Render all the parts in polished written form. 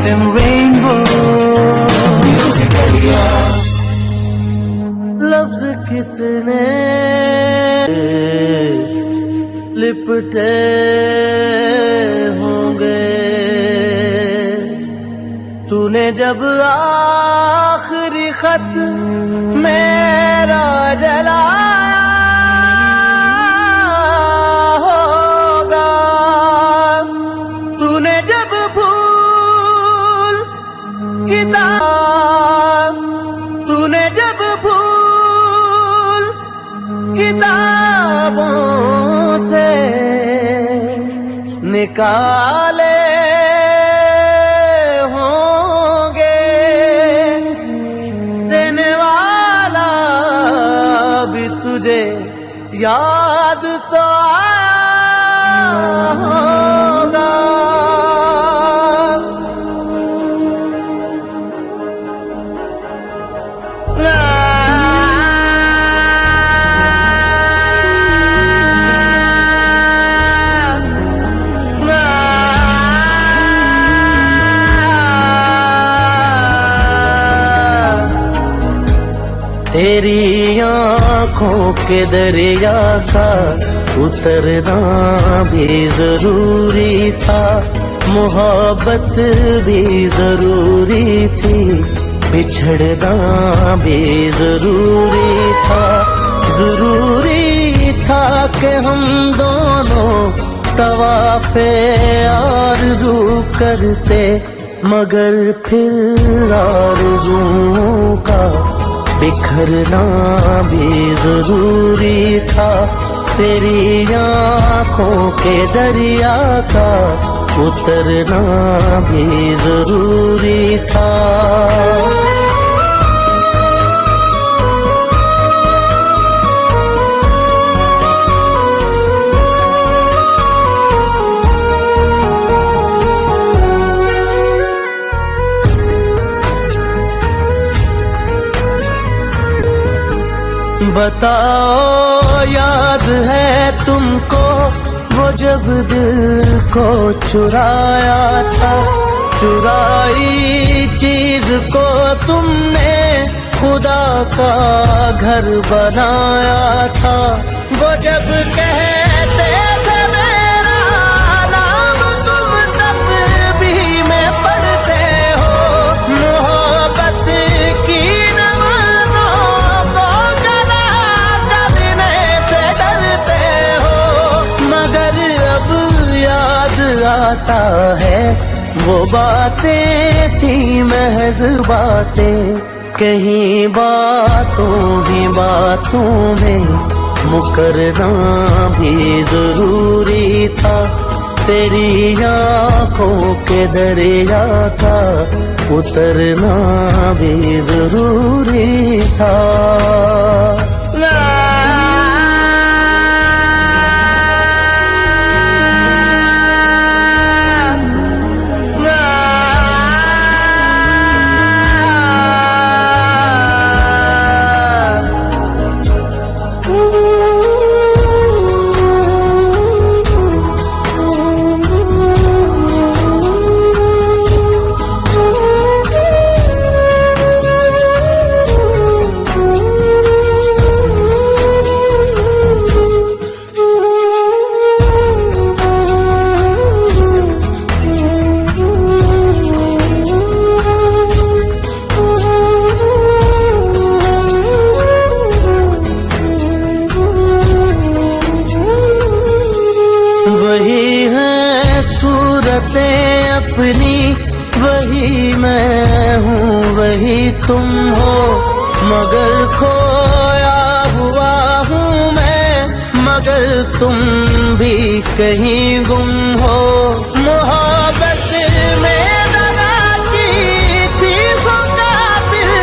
FM Rainbow। लफ्ज कितने लिपटे होंगे, तूने जब आखिरी खत मेरा जलाया होगा, तूने जब भूल किताब, तूने जब भूल किताबों से निकाले होंगे, देने वाला भी तुझे याद तो आया होगा। तेरी आँखों के दरिया का उतरना भी जरूरी था, मोहब्बत भी जरूरी थी, बिछड़ना भी जरूरी था। जरूरी था कि हम दोनों तवाफ़े आरज़ू करते, मगर फिर आरज़ुओं का बिखरना भी जरूरी था। तेरी आँखों के दरिया का उतरना भी जरूरी था। बताओ याद है तुमको वो जब दिल को चुराया था, चुराई चीज को तुमने खुदा का घर बनाया था। वो जब कहते थे मेरा नाम तुम तब भी में पढ़ते हो, मोहब्बत की आता है वो बातें थी महज बातें, कहीं बातों ही बातों में मुकरना भी जरूरी था। तेरी आँखों के दरिया का उतरना भी जरूरी था। अपनी वही मैं हूँ वही तुम हो, मगर खोया हुआ हूँ मैं, मगर तुम भी कहीं गुम हो। मोहब्बत में दगा की थी सो काबिल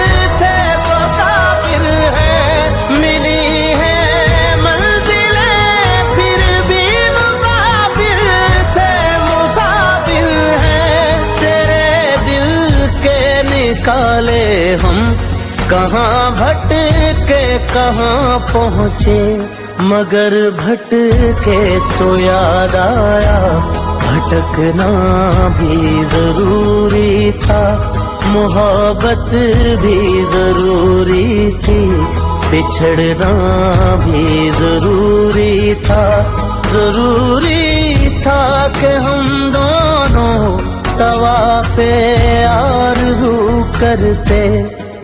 थे सो काबिल है, मिली है मंजिलें फिर भी मुसाफिर थे मुसाफिर है। निकाले हम कहाँ भटके कहाँ पहुँचे, मगर भटके तो याद आया भटकना भी जरूरी था, मोहब्बत भी जरूरी थी, बिछड़ना भी जरूरी था। जरूरी था कि हम दोनों तवाफ़े आरज़ू करते,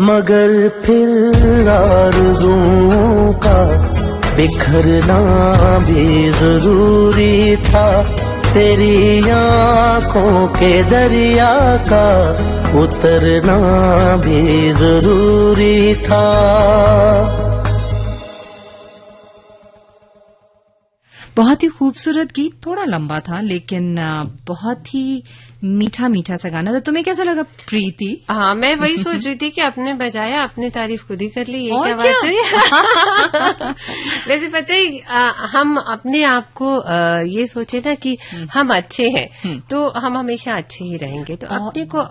मगर फिर आरज़ुओं का बिखरना भी जरूरी था। तेरी आँखों के दरिया का उतरना भी जरूरी था। बहुत ही खूबसूरत गीत, थोड़ा लंबा था लेकिन बहुत ही मीठा मीठा सा गाना था। तुम्हें कैसा लगा प्रीति? हाँ, मैं वही सोच रही थी कि आपने बजाया, अपनी तारीफ खुद ही कर ली, ये क्या बात है? वैसे पता है, हम अपने आप को ये सोचे ना कि हम अच्छे हैं तो हम हमेशा अच्छे ही रहेंगे, तो अपने को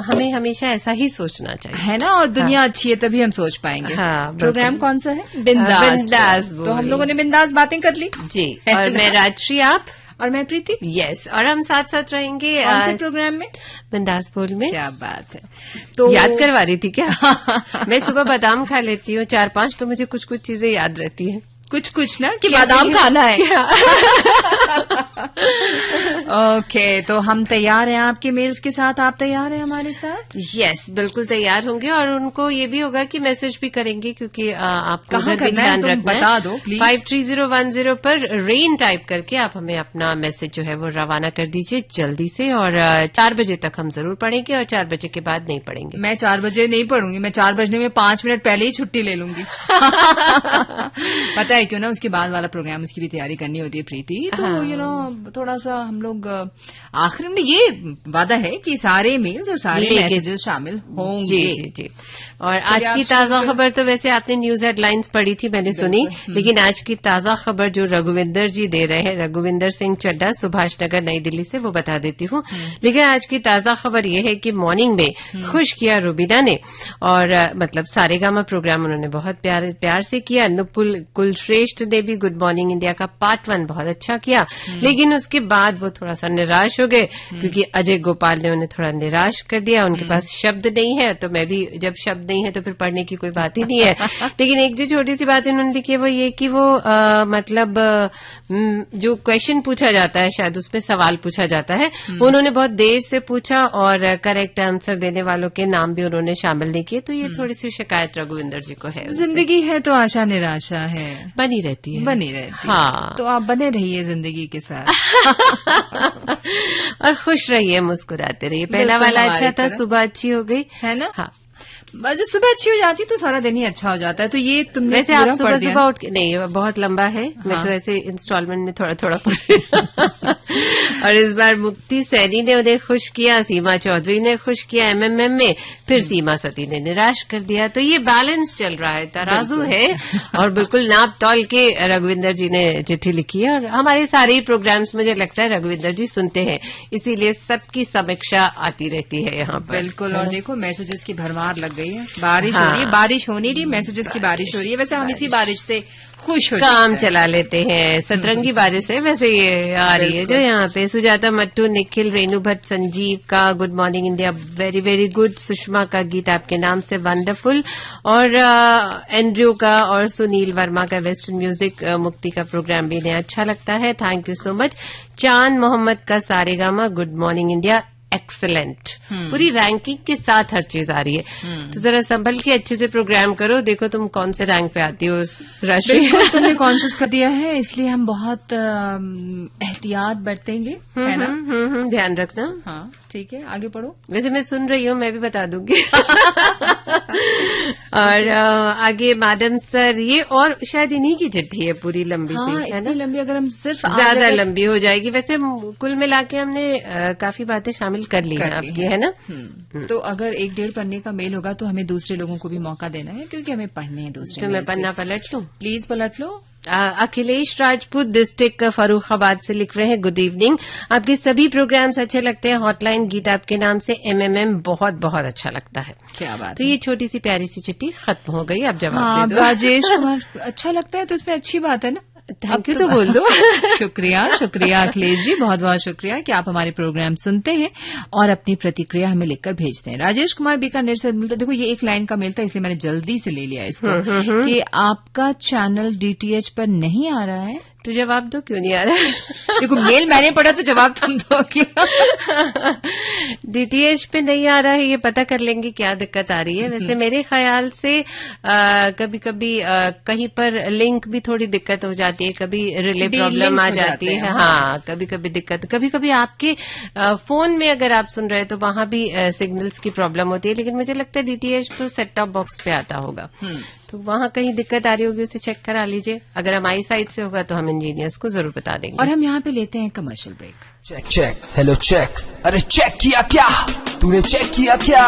हमें हमेशा ऐसा ही सोचना चाहिए, है ना? और दुनिया अच्छी है तभी हम सोच पाएंगे। हाँ, प्रोग्राम कौन सा है? बिंदास। तो हम लोगों ने बिंदास बातें कर ली जी। और मैं राजश्री, आप और मैं प्रीति। यस, और हम साथ साथ रहेंगे कौन से प्रोग्राम में? बिंदास बोल में। क्या बात है। तो याद करवा रही थी क्या? मैं सुबह बादाम खा लेती हूँ 4-5, तो मुझे कुछ कुछ चीजें याद रहती हैं। कुछ ना कि बादाम खाना है। ओके, तो हम तैयार हैं आपके मेल्स के साथ, आप तैयार हैं हमारे साथ? यस, बिल्कुल तैयार होंगे, और उनको ये भी होगा कि मैसेज भी करेंगे, क्योंकि आपको कहाँ करना है तुम बता दो प्लीज। 53010 पर रेन टाइप करके आप हमें अपना मैसेज जो है वो रवाना कर दीजिए जल्दी से, और 4 बजे तक हम जरूर पढ़ेंगे, और 4 बजे के बाद नहीं पढ़ेंगे। मैं 4 बजे नहीं पढ़ूंगी, मैं 4 बजने में 5 मिनट पहले ही छुट्टी ले लूंगी। पता है क्यों ना, उसके बाद वाला प्रोग्राम उसकी भी तैयारी करनी होती है प्रीति, तो थोड़ा सा हम लोग आखिर में ये वादा है कि सारे मेल्स और सारे मैसेजेस शामिल होंगे। जी जी जी। और आज की ताजा खबर, तो वैसे आपने न्यूज हेडलाइंस पढ़ी थी, मैंने सुनी, लेकिन आज की ताजा खबर जो रघुविंदर जी दे रहे हैं, रघुविंदर सिंह चड्ढा, सुभाष नगर नई दिल्ली से, वो बता देती हूँ। लेकिन आज की ताजा खबर ये है कि मॉर्निंग में खुश किया रूबीना ने, और मतलब सारेगामा प्रोग्राम उन्होंने बहुत प्यार से किया। नुपुल कुलश्रेष्ठ ने भी गुड मॉर्निंग इंडिया का पार्ट 1 बहुत अच्छा किया, लेकिन उसके बाद वो थोड़ा सा निराश हो गए, क्योंकि अजय गोपाल ने उन्हें थोड़ा निराश कर दिया। उनके पास शब्द नहीं है, तो मैं भी, जब शब्द नहीं है तो फिर पढ़ने की कोई बात ही नहीं है। लेकिन एक जो छोटी सी बात इन्होंने लिखी है वो ये कि वो मतलब जो क्वेश्चन पूछा जाता है, शायद उसमें सवाल पूछा जाता है, उन्होंने बहुत देर से पूछा, और करेक्ट आंसर देने वालों के नाम भी उन्होंने शामिल नहीं किए, तो ये थोड़ी सी शिकायत रघुविंदर जी को है। जिंदगी है तो आशा निराशा है, बनी रहती है। हाँ, तो आप बने रहिए जिंदगी के साथ। और खुश रहिए, मुस्कुराते रहिए। पहला वाला अच्छा था, सुबह अच्छी हो गई, है ना? हाँ, जब सुबह अच्छी हो जाती तो सारा दिन ही अच्छा हो जाता है। तो ये तुमने वैसे आप सुबह उठ के, नहीं बहुत लंबा है, हाँ। मैं तो ऐसे इंस्टॉलमेंट में थोड़ा थोड़ा पढ़ और इस बार मुक्ति सैनी ने उन्हें खुश किया, सीमा चौधरी ने खुश किया एमएमएम में, फिर सीमा सती ने निराश कर दिया। तो ये बैलेंस चल रहा है, तराजू है, और बिल्कुल नाप तौल के रघुविंदर जी ने चिट्ठी लिखी है। और हमारे सारे ही प्रोग्राम्स मुझे लगता है रघुविंदर जी सुनते हैं, इसीलिए सबकी समीक्षा आती रहती है यहाँ पर। बिल्कुल, और देखो मैसेजेस की भरमार लग गई है, बारिश हो रही है, बारिश होनी रही, मैसेजेस की बारिश हो रही है। वैसे हम इसी बारिश से खुश हो काम चला लेते हैं, सतरंगी बारिश है वैसे ये आ रही है जो यहाँ पे। सुजाता मट्टू, निखिल, रेणु भट्ट, संजीव का good morning India very very good, Sushma का गीत आपके नाम से वंडरफुल, और एंड्रयू का और सुनील वर्मा का वेस्टर्न म्यूजिक मुक्ति का प्रोग्राम भी इन्हें अच्छा लगता है, थैंक यू सो मच। चांद मोहम्मद का Saregama good morning India excellent, पूरी रैंकिंग के साथ हर चीज आ रही है, तो जरा संभल के अच्छे से प्रोग्राम करो, देखो तुम कौन से रैंक पे आती हो राष्ट्रीय। तुमने कॉन्शियस कर दिया है, इसलिए हम बहुत एहतियात बरतेंगे, है ना? ध्यान रखना। हाँ ठीक है, आगे पढ़ो। वैसे मैं सुन रही हूँ, मैं भी बता दूंगी। और आगे मैडम सर, ये और शायद इन्हीं की चिट्ठी है पूरी लंबी सी, है ना? लंबी, अगर हम सिर्फ ज्यादा लंबी हो जाएगी। वैसे कुल मिला के हमने काफी बातें शामिल कर ली हैं आपकी, है ना? तो अगर 1-1.5 पढ़ने का मेल होगा तो हमें दूसरे लोगों को भी मौका देना है, क्योंकि हमें पढ़ने हैं दूसरे। तो मैं पन्ना पलट लूं? प्लीज पलट लो। अखिलेश राजपूत डिस्ट्रिक्ट फर्रुखाबाद से लिख रहे हैं, गुड इवनिंग, आपके सभी प्रोग्राम्स अच्छे लगते हैं, हॉटलाइन गीत आपके नाम से एमएमएम बहुत बहुत अच्छा लगता है। क्या बात तो है? ये छोटी सी प्यारी सी चिट्ठी खत्म हो गई, अब जवाब दे दो। राजेश कुमार, अच्छा लगता है तो इसमें अच्छी बात है ना? थैंक यू तो बोल दो। शुक्रिया अखिलेश जी, बहुत बहुत शुक्रिया कि आप हमारे प्रोग्राम सुनते हैं और अपनी प्रतिक्रिया हमें लिखकर भेजते हैं। राजेश कुमार बीकानेर से मिलता, देखो ये एक लाइन का मेल था इसलिए मैंने जल्दी से ले लिया इसको, कि आपका चैनल डीटीएच पर नहीं आ रहा है। तो जवाब दो, क्यों नहीं आ रहा है? देखो मेल मैंने पढ़ा तो जवाब तुम दो क्या? डीटीएच पे नहीं आ रहा है, ये पता कर लेंगे क्या दिक्कत आ रही है। वैसे मेरे ख्याल से कभी कभी कहीं पर लिंक भी थोड़ी दिक्कत हो जाती है, कभी रिले प्रॉब्लम आ जाती है। हाँ, कभी कभी दिक्कत, कभी कभी आपके फोन में अगर आप सुन रहे हैं तो वहां भी सिग्नल्स की प्रॉब्लम होती है। लेकिन मुझे लगता है डीटीएच तो सेट टॉप बॉक्स पे आता होगा, तो वहां कहीं दिक्कत आ रही होगी, उसे चेक करा लीजिए। अगर हमारी साइड से होगा तो हम इंजीनियर्स को जरूर बता देंगे। और हम यहाँ पे लेते हैं commercial break. Check check, hello check, अरे चेक किया क्या? तूने चेक किया क्या?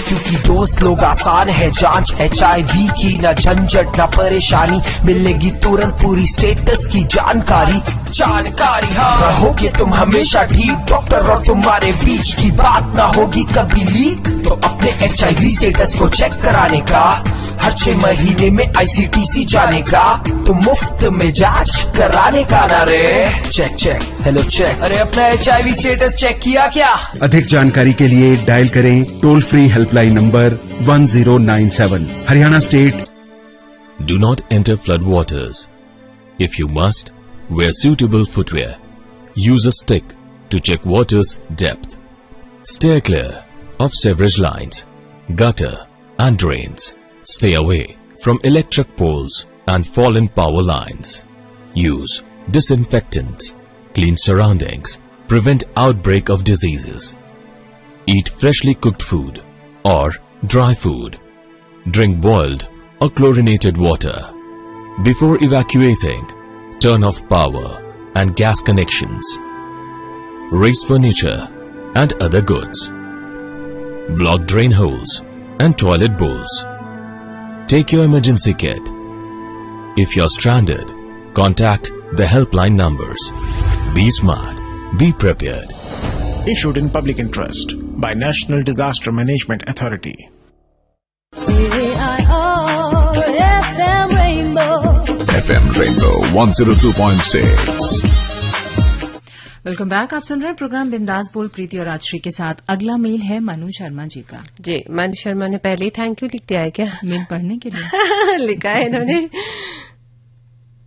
क्योंकि दोस्त लोग आसान है जांच HIV की, न झंझट न परेशानी, मिलेगी तुरंत पूरी स्टेटस की जानकारी। हाँ, रहोगे तुम हमेशा ठीक, डॉक्टर और तुम्हारे बीच की बात ना होगी कभी लीक। तो अपने HIV स्टेटस को चेक कराने का हर 6 महीने में ICTC जाने का, तो मुफ्त में जांच कराने का ना रे। चेक चेक, हेलो चेक, अरे अपना HIV स्टेटस चेक किया क्या? अधिक जानकारी के लिए डायल करें toll free helpline number 1097। Haryana state. Do not enter flood waters. If you must, wear suitable footwear. Use a stick to check water's depth. Steer clear of sewerage lines, gutter and drains. Stay away from electric poles and fallen power lines. Use disinfectants. Clean surroundings. Prevent outbreak of diseases. Eat freshly cooked food or dry food. Drink boiled or chlorinated water. Before evacuating, turn off power and gas connections. Raise furniture and other goods. Block drain holes and toilet bowls. Take your emergency kit. If you're stranded, contact the helpline numbers. Be smart. Be prepared. Issued in public interest by National Disaster Management Authority. FM Rainbow 102.6. Welcome back. आप सुन रहे हैं programme बिंदास बोल प्रीति और राजश्री के साथ। अगला mail है मनु शर्मा जी का। जी, मनु शर्मा ने पहले ही थैंक यू लिख दिया है क्या? मेल पढ़ने के लिए लिखा है इन्होंने।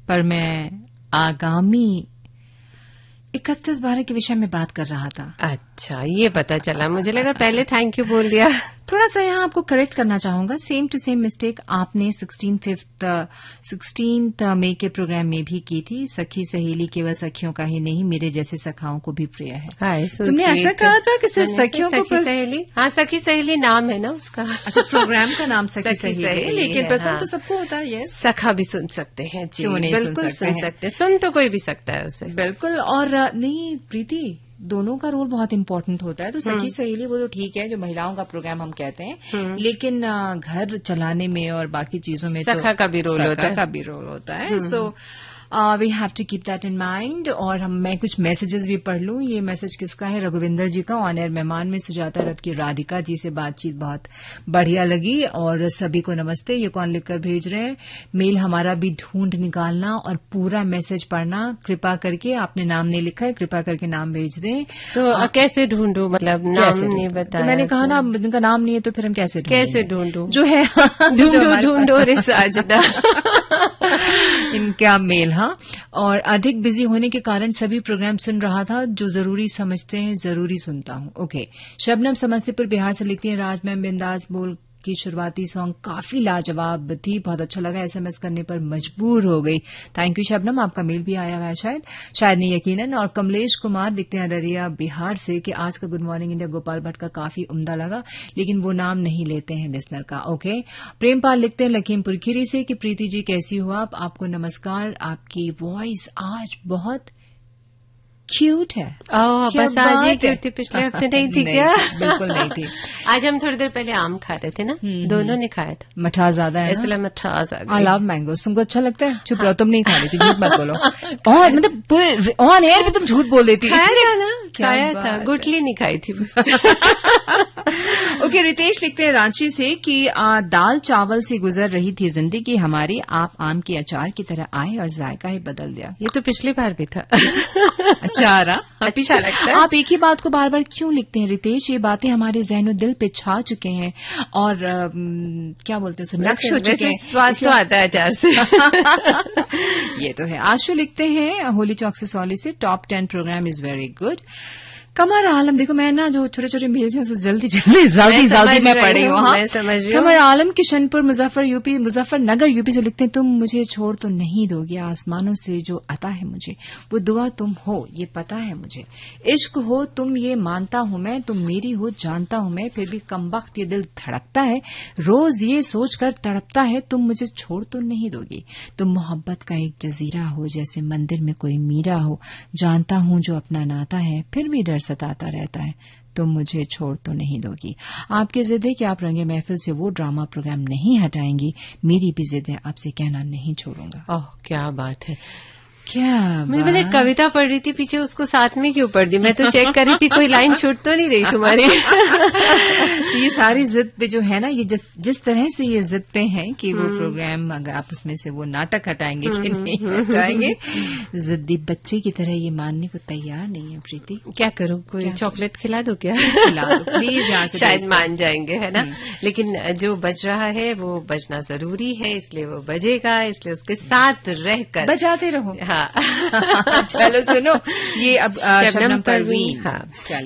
पर मैं आगामी 31/12 के विषय में बात कर रहा था। अच्छा, ये पता चला, मुझे लगा पहले थैंक यू बोल दिया। थोड़ा सा यहाँ आपको करेक्ट करना चाहूंगा। सेम टू सेम मिस्टेक आपने 16th मई के प्रोग्राम में भी की थी। सखी सहेली केवल सखियों का ही नहीं, मेरे जैसे सखाओं को भी प्रिय है। तुमने ऐसा कहा था कि सिर्फ सखियों को सहेली? हाँ, सखी सहेली नाम है ना उसका। अच्छा, प्रोग्राम का नाम सखी सहेली, लेकिन पसंद तो सबको होता है। यस, सखा भी सुन सकते हैं जी, बिल्कुल सुन सकते हैं। सुन तो कोई भी सकता है उसे, बिल्कुल। और नहीं प्रीति, दोनों का रोल बहुत इम्पोर्टेंट होता है। तो सखी सहेली वो तो ठीक है, जो महिलाओं का प्रोग्राम हम कहते हैं, लेकिन घर चलाने में और बाकी चीजों में सखा का भी रोल होता है। So we have to keep that in mind. और मैं कुछ मैसेजेस भी पढ़ लूं। ये मैसेज किसका है? रघुविंदर जी का। ऑन एयर मेहमान में सुजाता रथ की राधिका जी से बातचीत बहुत बढ़िया लगी। और सभी को नमस्ते। ये कौन लिखकर भेज रहे हैं? मेल हमारा भी ढूंढ निकालना और पूरा मैसेज पढ़ना कृपा करके। आपने नाम नहीं लिखा है, कृपा करके नाम भेज दें। तो कैसे ढूंढूं? मतलब नाम नहीं बताया? तो मैंने कहा ना, इनका नाम नहीं है तो फिर हम कैसे ढूंढूं? जो है ढूंढो रे साजदा। इनका मेल। हाँ, और अधिक बिजी होने के कारण सभी प्रोग्राम सुन रहा था। जो जरूरी समझते हैं जरूरी सुनता हूँ। ओके। शबनम समस्तीपुर बिहार से लिखती है, राज मैम बिंदास बोल की शुरुआती सॉन्ग काफी लाजवाब थी, बहुत अच्छा लगा। SMS करने पर मजबूर हो गई। Thank you Shabnam. आपका मेल भी आया हुआ है शायद नहीं, यकीनन। और कमलेश कुमार लिखते हैं अररिया बिहार से कि आज का good morning India Gopal Bhatt का काफी उम्दा लगा, लेकिन वो नाम नहीं लेते हैं लिसनर का। ओके। प्रेमपाल लिखते हैं लखीमपुर खीरी से कि प्रीति जी कैसी हो आप? आपको नमस्कार। आपकी वॉइस आज बहुत क्यूट है। बस आज ही क्यूट थी, पिछले हफ्ते नहीं थी क्या? बिल्कुल नहीं थी। आज हम थोड़ी देर पहले आम खा रहे थे ना, दोनों ने खाया था। मिठास ज्यादा है, इसलिए मिठास आ गई। I love mango. तुमको अच्छा लगता है? चुप रहो, तुम नहीं खा रही थी, झूठ मत बोलो। और मतलब ऑन एयर पे तुम झूठ बोल देती। खाया था ना, खाया था, गुठली नहीं खाई थी बस। ओके, रितेश लिखते हैं रांची से कि दाल चावल से गुजर रही थी जिंदगी हमारी, आप आम के अचार की तरह आए और जायका ही बदल दिया। ये तो पिछली बार भी था। अचार अच्छा लगता है। आप एक ही बात को बार बार क्यों लिखते हैं रितेश? ये बातें हमारे ज़हन दिल पे छा चुके हैं और क्या बोलते हैं, नक्श हो चुके हैं। स्वाद तो आता है अचार से। ये तो है। आशु लिखते हैं होली चौक से सौली से, top 10 program is very good. Qamar Alam, देखो मैं ना जो छोटे छोटे मेल्स हैं जल्दी मैं पढ़ी हूँ। मैं समझ रही हूँ। कमर आलम किशनपुर मुजफ्फरनगर यूपी से लिखते हैं, तुम मुझे छोड़ तो नहीं दोगे, आसमानों से जो अता है मुझे वो दुआ तुम हो, ये पता है मुझे, इश्क हो तुम ये मानता हूं मैं, तुम मेरी हो जानता हूं मैं, फिर भी कमबख्त ये दिल धड़कता है, रोज ये सोचकर तड़पता है, तुम मुझे छोड़ तो नहीं दोगी, तुम मोहब्बत का एक जजीरा हो, जैसे मंदिर में कोई मीरा हो, जानता हूं जो अपना नाता है, फिर भी डर सताता रहता है, तुम मुझे छोड़ तो नहीं दोगी। आपकी जिद है कि आप रंगे महफिल से वो ड्रामा प्रोग्राम नहीं हटाएंगी, मेरी भी जिद है आपसे कहना नहीं छोड़ूंगा। ओह क्या बात है। क्या मैंने एक कविता पढ़ रही थी पीछे, उसको साथ में क्यों पढ़ दी? मैं तो चेक कर रही थी कोई लाइन छूट तो नहीं रही तुम्हारी। ये सारी जिद पे जो है ना, ये जिस तरह से ये जिद पे है कि वो प्रोग्राम अगर आप उसमें से वो नाटक हटाएंगे कि नहीं हटाएंगे, जिद्दी बच्चे की तरह ये मानने को तैयार नहीं है प्रीति। क्या करूं, कोई चॉकलेट खिला दो क्या? खिला दो प्लीज, यहाँ से शायद मान जाएंगे, है ना। लेकिन जो बज रहा है वो बजना जरूरी है, इसलिए वो बजेगा, इसलिए उसके साथ रहकर बजाते रहो। हाँ। चलो सुनो, ये अब शबनम परवीन। हाँ,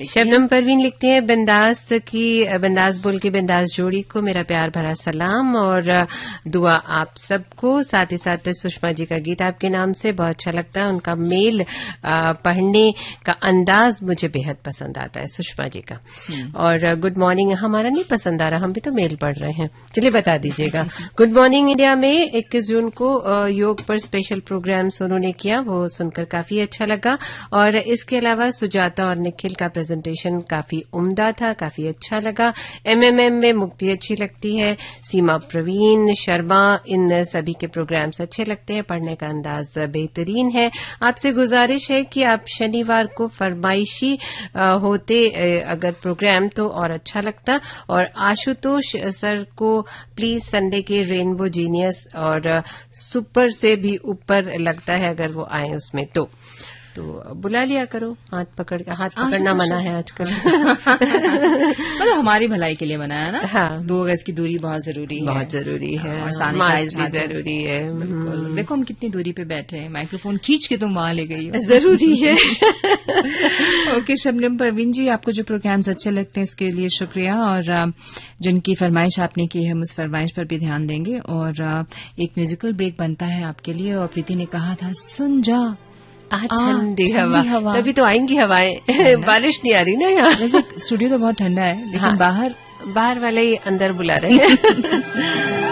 शबनम परवीन लिखती हैं, बिंदास बोल के बिंदास जोड़ी को मेरा प्यार भरा सलाम और दुआ आप सबको, साथ ही साथ सुषमा जी का गीत आपके नाम से बहुत अच्छा लगता है, उनका मेल पढ़ने का अंदाज मुझे बेहद पसंद आता है, सुषमा जी का। और गुड मॉर्निंग हमारा नहीं पसंद आ रहा, हम भी तो मेल पढ़ रहे हैं, चलिए बता दीजिएगा। गुड मॉर्निंग इंडिया में 21 जून को योग पर स्पेशल प्रोग्राम्स उन्होंने किया, वो सुनकर काफी अच्छा लगा। और इसके अलावा सुजाता और निखिल का प्रेजेंटेशन काफी उम्दा था, काफी अच्छा लगा। एमएमएम में मुक्ति अच्छी लगती है, सीमा प्रवीण शर्मा, इन सभी के प्रोग्राम्स अच्छे लगते हैं, पढ़ने का अंदाज बेहतरीन है। आपसे गुजारिश है कि आप शनिवार को फरमाइशी होते अगर प्रोग्राम तो और अच्छा लगता। और आशुतोष सर को प्लीज संडे के रेनबो जीनियस और सुपर से भी ऊपर लगता है अगर वो आए उसमें तो बुला लिया करो। हाथ पकड़ना मना है आजकल। मतलब हमारी भलाई के लिए मना है ना। हाँ, 2 गज की दूरी बहुत जरूरी है, बहुत जरूरी है, और मास्क भी जरूरी है। देखो हम कितनी दूरी पे बैठे हैं, माइक्रोफोन खींच के तुम वहां ले गई हो, जरूरी है। ओके शबनम परवीन जी, आपको जो प्रोग्राम्स अच्छे लगते हैं उसके लिए शुक्रिया, और जिनकी फरमाइश आपने की है हम उस फरमाइश पर भी ध्यान देंगे। और एक म्यूजिकल ब्रेक बनता है आपके लिए, और प्रीति ने कहा था सुन जा ठंडी हवा, तभी तो आएंगी हवाएं। बारिश नहीं आ रही ना यहाँ। वैसे स्टूडियो तो बहुत ठंडा है, लेकिन हाँ, बाहर वाले ही अंदर बुला रहे हैं।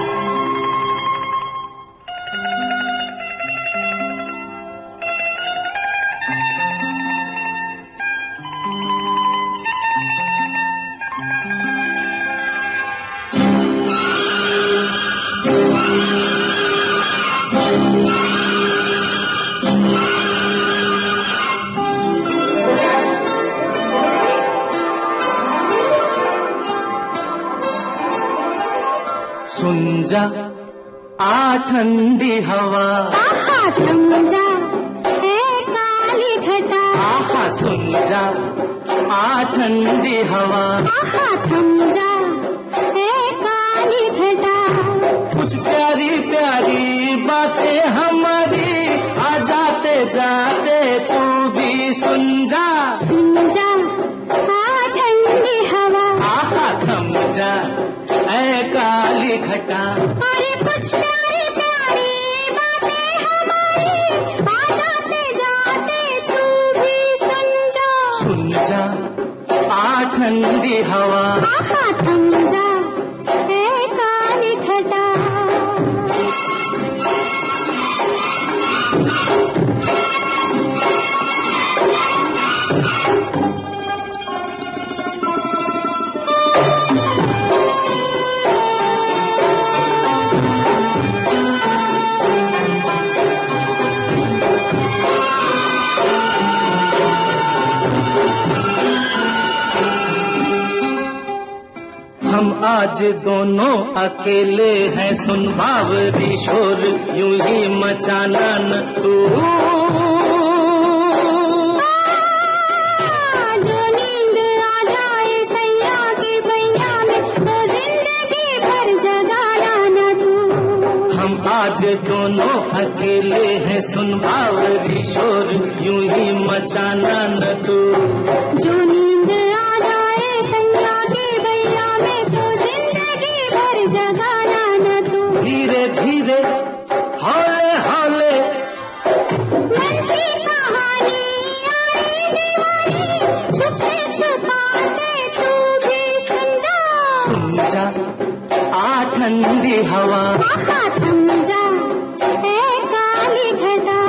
सुन जा आ ठंडी हवा, आहा थम जा ए काली घटा, आहा सुन जा आ ठंडी हवा, आहा थम जा ए काली घटा, कुछ प्यारी प्यारी बातें हमारी आ जाते जाते तू भी सुन जा आ ठंडी हवा, आहा थम जा ऐ काली घटा, अरे कुछ प्यारी प्यारी बातें हमारी आ जाते जाते तू भी सुन जा आ ठंडी हवा, आहा थम जा ए काली घटा। हम आज दोनों अकेले हैं, सुन बावरी शोर यूं ही मचाना न तू। जो नींद आ जाए सैया के बैया में, तो जिंदगी भर जगाना न तू। हम आज दोनों अकेले हैं, सुन बावरी शोर यूं ही मचाना न तू। जो नींद आ जाए सैया के बैया में, तो जिंदगी भर जगाना न तू। धीरे धीरे हौले हौले मन की कहानी आई दीवानी, छुपे छुपाते तू भी सुन जा आ ठंडी हवा। आहा थम जा ए काली घटा।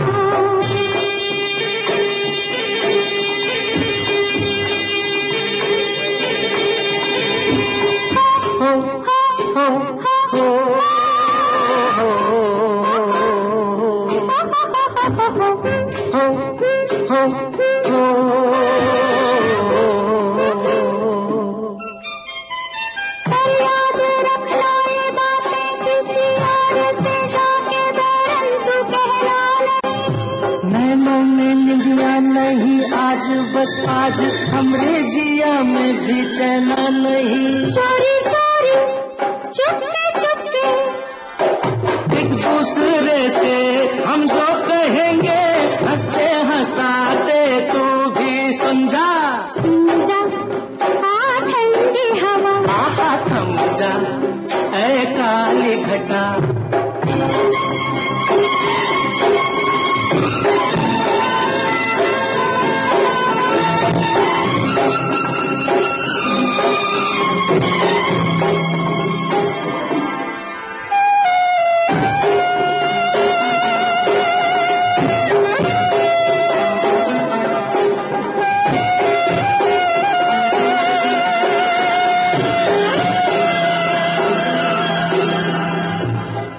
हो हो हो याद रखना ये बातें किसी और से जाके बैरन तू कहना नहीं। नैनों में निंदिया नहीं आज, बस आज हमरे जिया में भी चैना नहीं। चोरी चोरी चुपके चुपके एक दूसरे से हम जो कहेंगे, हंसते हंसाते तू भी सुन जा। आ ठंडी हवा। आहा थम जा ऐ काली घटा।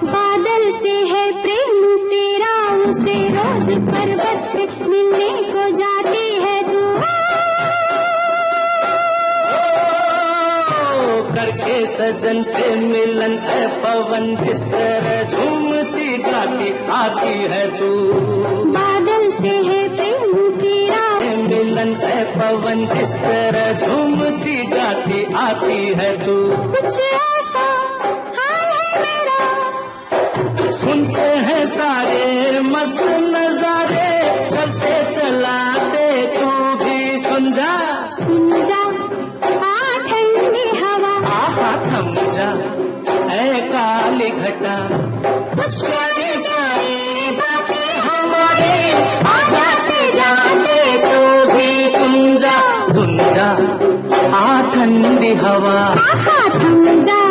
बादल से है प्रेम तेरा, उसे रोज पर्वत पे मिलने को जाती है तू। करके सजन से मिलन है पवन, किस तरह झूमती गाती आती है तू। बादल से है प्रेम तेरा, मिलन है पवन, किस तरह झूमती गाती आती है तू। कुछ ऐसा हाल है मेरा, सुनते हैं सारे मस्त नजारे, चलते चलाते तू भी सुन जा। आ ठंडी हवा। आहा थम जा ऐ काली घटा। कुछ प्यारी प्यारी बातें हमारी आ जाते जाते तू भी सुन जा आ ठंडी हवा। आहा थम जा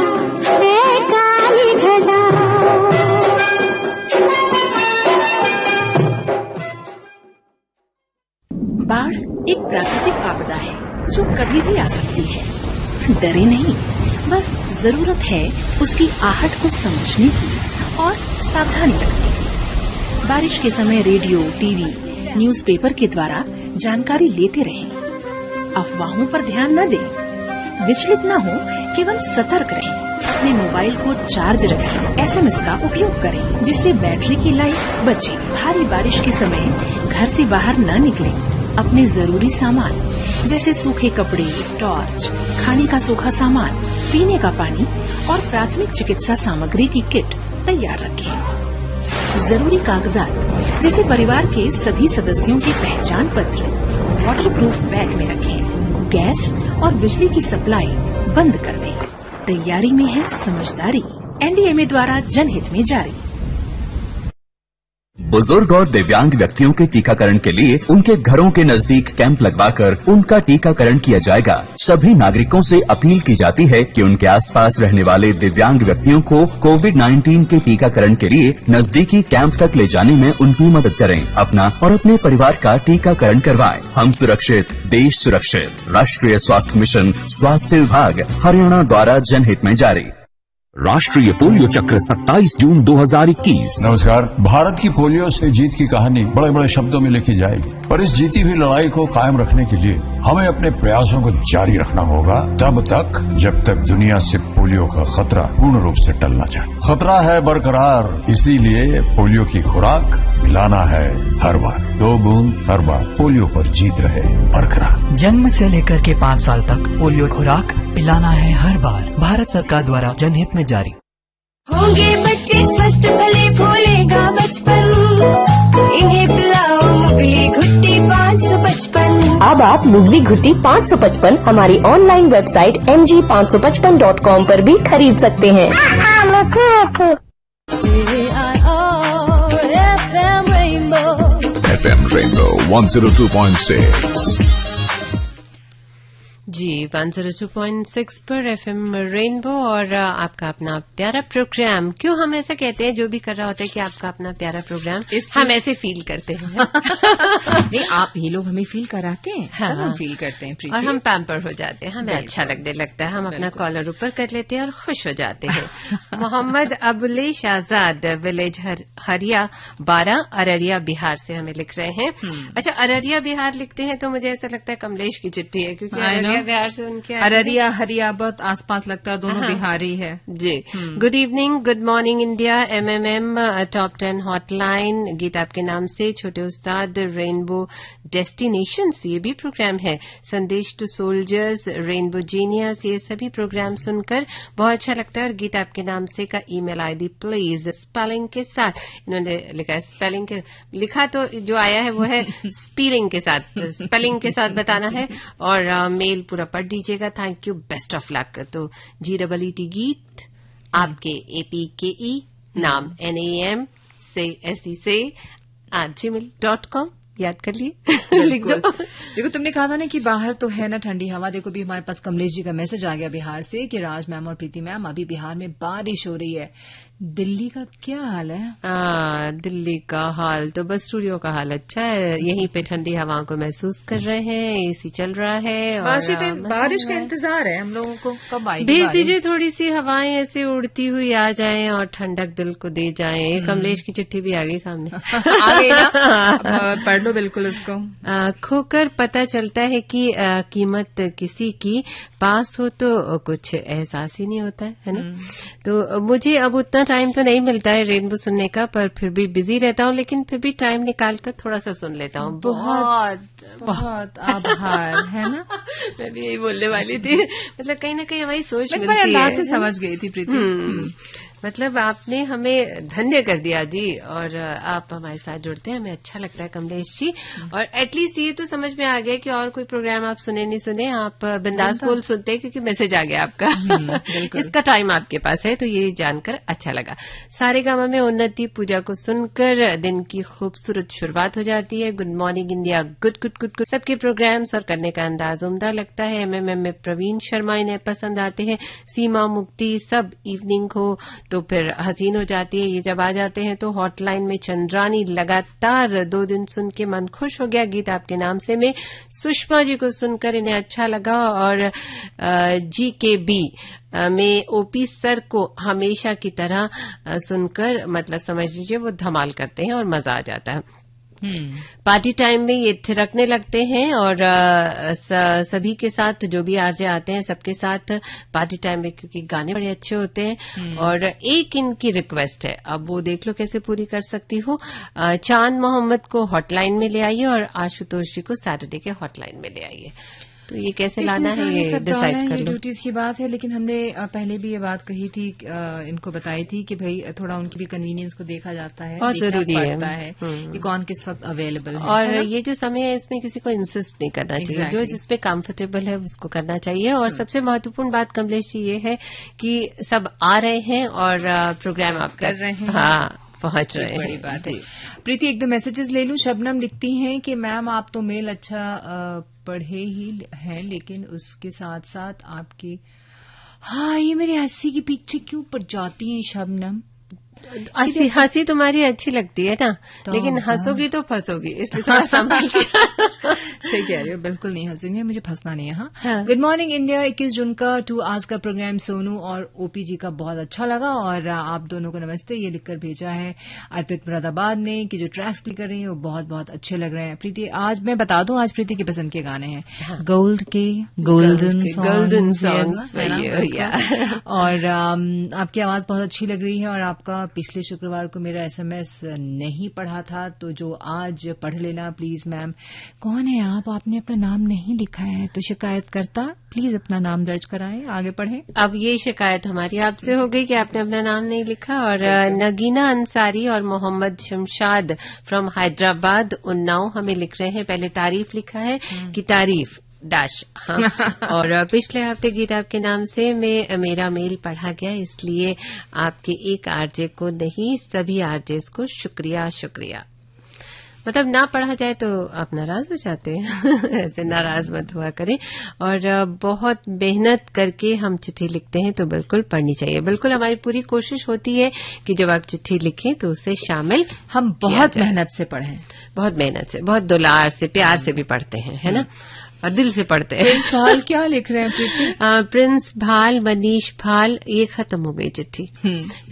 ए काली घटा। बाढ़ एक प्राकृतिक आपदा है जो कभी भी आ सकती है। डरे नहीं, बस जरूरत है उसकी आहट को समझने की और सावधानी रखने की। बारिश के समय रेडियो, टीवी, न्यूज़पेपर के द्वारा जानकारी लेते रहें। अफवाहों पर ध्यान न दें, विचलित न हो, केवल सतर्क रहें। अपने मोबाइल को चार्ज रखें, SMS का उपयोग करें जिससे बैटरी की लाइफ बचे। भारी बारिश के समय घर से बाहर न निकलें। अपने जरूरी सामान जैसे सूखे कपड़े, टॉर्च, खाने का सूखा सामान, पीने का पानी और प्राथमिक चिकित्सा सामग्री की किट तैयार रखें। जरूरी कागजात जैसे परिवार के सभी सदस्यों के पहचान पत्र वाटरप्रूफ बैग में रखें। गैस और बिजली की सप्लाई बंद कर दें। तैयारी में है समझदारी। NDMA द्वारा जनहित में जारी। बुजुर्ग और दिव्यांग व्यक्तियों के टीकाकरण के लिए उनके घरों के नजदीक कैंप लगवाकर उनका टीकाकरण किया जाएगा। सभी नागरिकों से अपील की जाती है कि उनके आसपास रहने वाले दिव्यांग व्यक्तियों को कोविड-19 के टीकाकरण के लिए नजदीकी कैंप तक ले जाने में उनकी मदद करें। अपना और अपने परिवार का टीकाकरण करवाएं। हम सुरक्षित, देश सुरक्षित। राष्ट्रीय स्वास्थ्य मिशन, स्वास्थ्य विभाग, हरियाणा द्वारा जनहित में जारी। राष्ट्रीय पोलियो चक्र 27 जून 2021। नमस्कार। भारत की पोलियो से जीत की कहानी बड़े बड़े शब्दों में लिखी जाएगी, पर इस जीती हुई लड़ाई को कायम रखने के लिए हमें अपने प्रयासों को जारी रखना होगा तब तक जब तक दुनिया से पोलियो का खतरा पूर्ण रूप से टल न जाए। खतरा है बरकरार, इसीलिए पोलियो की खुराक पिलाना है हर बार। 2 बूंद हर बार, पोलियो पर जीत रहे बरकरार। जन्म से लेकर के 5 साल तक पोलियो खुराक पिलाना है हर बार। भारत सरकार द्वारा जनहित में जारी। होंगे बच्चे स्वस्थ भले भूलेगा बचपन, इन्हें पिलाओ मुगली घुट्टी 555। अब आप मुगली घुट्टी 555 हमारी ऑनलाइन वेबसाइट mg555.com पर भी खरीद सकते हैं। FM Rainbow 102.6। जी 102.6 पर एफएम रेनबो और आपका अपना प्यारा प्रोग्राम। क्यों हम ऐसा कहते हैं, जो भी कर रहा होता है कि आपका अपना प्यारा प्रोग्राम, हम ऐसे फील करते हैं। नहीं, आप ही लोग हमें फील कराते हैं। हाँ, हम फील करते हैं और हम पैम्पर हो जाते हैं, हमें अच्छा लगने लगता है। हम अपना कॉलर ऊपर कर लेते हैं और खुश हो जाते हैं। मोहम्मद अबुलेश आजाद, विलेज हरिया 12, अररिया बिहार से हमें लिख रहे हैं। अच्छा, अररिया बिहार लिखते हैं तो मुझे ऐसा लगता है कमलेश की चिट्ठी है, क्योंकि अररिया बिहार से उनके अररिया हरिया बहुत आसपास लगता है, दोनों बिहारी है जी। Good evening, good morning India, एमएमएम टॉप 10 हॉटलाइन, गीत आपके नाम से, छोटे उस्ताद, रेनबो डेस्टिनेशंस, ये भी प्रोग्राम है, संदेश टू सोल्जर्स, रेनबो जीनियस, ये सभी प्रोग्राम सुनकर बहुत अच्छा लगता है। और गीत आपके नाम से का ईमेल आईडी प्लीज स्पेलिंग के साथ, इन्होंने लिखा है स्पेलिंग के, लिखा तो जो आया है वो है स्पेलिंग के साथ, स्पेलिंग के साथ बताना है और मेल पूरा पढ़ दीजिएगा। Thank you, best of luck. तो GEET गीत आपके APKE नाम NAM से SE से @gmail.com याद कर लिए। लिख दो। देखो, तुमने कहा था ना कि बाहर तो है ना ठंडी हवा। देखो भी हमारे पास कमलेश जी का मैसेज आ गया बिहार से कि राज मैम और प्रीति मैम, अभी बिहार में बारिश हो रही है। दिल्ली का क्या हाल है? दिल्ली का हाल तो बस स्टूडियो का हाल अच्छा है। यहीं पे ठंडी हवाओं को महसूस कर रहे हैं, AC चल रहा है और बारिश का इंतजार है हम लोगों को। कब आएगी? भेज दीजिए थोड़ी सी हवाएं ऐसे उड़ती हुई आ जाएं और ठंडक दिल को दे जाएं। कमलेश की चिट्ठी भी आ गई सामने। आ गई ना, पढ़ लो बिल्कुल उसको। खोकर पता चलता है कि कीमत किसी की पास हो तो कुछ एहसास ही नहीं होता है ना। तो मुझे अब उतना टाइम तो नहीं मिलता है रेनबो सुनने का, पर फिर भी बिजी रहता हूँ, लेकिन फिर भी टाइम निकाल कर थोड़ा सा सुन लेता हूँ। बहुत आभार है ना। मैं भी यही बोलने वाली थी, मतलब कहीं ना कहीं हमारी सोच मिलती है। अंदाज से समझ गई थी प्रीति। मतलब आपने हमें धन्य कर दिया जी, और आप हमारे साथ जुड़ते हैं, हमें अच्छा लगता है कमलेश जी। और एटलीस्ट ये तो समझ में आ गया कि और कोई प्रोग्राम आप सुने नहीं सुने, आप बिंदास बोल सुनते हैं क्योंकि मैसेज आ गया आपका। इसका टाइम आपके पास है, तो ये जानकर अच्छा लगा। सारे गामा में उन्नति पूजा को सुनकर दिन की खूबसूरत शुरुआत हो जाती है। Good morning India, good good good good, सबके प्रोग्राम्स और करने का अंदाज उम्दा लगता है। MMM में प्रवीण शर्मा इन्हें पसंद आते हैं। सीमा मुक्ति, सब इवनिंग हो तो फिर हसीन हो जाती है। ये जब आ जाते हैं तो हॉटलाइन में चंद्रानी, लगातार 2 दिन सुन के मन खुश हो गया। गीत आपके नाम से में सुषमा जी को सुनकर इन्हें अच्छा लगा। और GKB में OP सर को हमेशा की तरह सुनकर, मतलब समझ लीजिए वो धमाल करते हैं और मजा आ जाता है। पार्टी टाइम में ये थिरकने लगते हैं और सभी के साथ, जो भी आरजे आते हैं सबके साथ पार्टी टाइम में, क्योंकि गाने बड़े अच्छे होते हैं। और एक इनकी रिक्वेस्ट है, अब वो देख लो कैसे पूरी कर सकती हूँ। चांद मोहम्मद को हॉटलाइन में ले आइए और आशुतोष जी को सैटरडे के हॉटलाइन में ले आइए। तो ये कैसे लाना है ये डिसाइड कर लो। ड्यूटीज की बात है, लेकिन हमने पहले भी ये बात कही थी, इनको बताई थी कि भाई थोड़ा उनकी भी कन्वीनियंस को देखा जाता है, बहुत जरूरी है कि कौन किस वक्त अवेलेबल है। और ये जो समय है इसमें किसी को इंसिस्ट नहीं करना चाहिए, जो जिसपे कंफर्टेबल है उसको करना चाहिए। और सबसे महत्वपूर्ण बात कमलेश जी ये है कि सब आ रहे हैं और प्रोग्राम आप कर रहे हैं। हाँ, पहुंच रहे हैं, बड़ी बात है। प्रीति, 1-2 मैसेजेस ले लूं। शबनम लिखती हैं कि मैम आप तो मेल अच्छा पढ़े ही हैं, लेकिन उसके साथ साथ आपके, हाँ ये मेरे हंसी के पीछे क्यों पड़ जाती हैं शबनम? हंसी तुम्हारी अच्छी लगती है ना, लेकिन हंसोगी तो फंसोगी, इसलिए थोड़ा संभाल के। सही कह रही हो, बिल्कुल नहीं हंसूंगी, मुझे फंसना नहीं है। हाँ। गुड मॉर्निंग इंडिया, 21 जून का 2 आज का प्रोग्राम सोनू और ओपी जी का बहुत अच्छा लगा और आप दोनों को नमस्ते, ये लिखकर भेजा है अर्पित मुरादाबाद ने कि जो ट्रैक्स प्ले कर रही है वो बहुत बहुत अच्छे लग रहे हैं। प्रीति, आज मैं बता दूं, आज प्रीति की पसंद के गाने हैं गोल्डन सॉन्ग्स और आपकी आवाज बहुत अच्छी लग रही है और आपका पिछले शुक्रवार को मेरा SMS नहीं पढ़ा था तो जो आज पढ़ लेना प्लीज। मैम कौन है आप, आपने अपना नाम नहीं लिखा है तो शिकायतकर्ता प्लीज अपना नाम दर्ज कराएं, आगे पढ़ें। अब ये शिकायत हमारी आपसे हो गई कि आपने अपना नाम नहीं लिखा। और नगीना अंसारी और मोहम्मद शमशाद फ्रॉम हैदराबाद उन्नाव हमें लिख रहे हैं, पहले तारीफ लिखा है कि तारीफ डैश। हाँ। और पिछले हफ्ते गीत आपके नाम से मेरा मेल पढ़ा गया, इसलिए आपके एक आरजे को नहीं सभी आरजेस को शुक्रिया। मतलब ना पढ़ा जाए तो आप नाराज हो जाते हैं ऐसे नाराज मत हुआ करें। और बहुत मेहनत करके हम चिट्ठी लिखते हैं तो बिल्कुल पढ़नी चाहिए। बिल्कुल हमारी पूरी कोशिश होती है कि जब आप चिट्ठी लिखें तो उसे शामिल हम बहुत मेहनत से पढ़ें, बहुत मेहनत से, बहुत दुलार से, प्यार से भी पढ़ते हैं, है ना, और दिल से पढ़ते हैं। प्रिंस भाल क्या लिख रहे हैं प्रीति? प्रिंस भाल, मनीष भाल, ये खत्म हो गई चिट्ठी,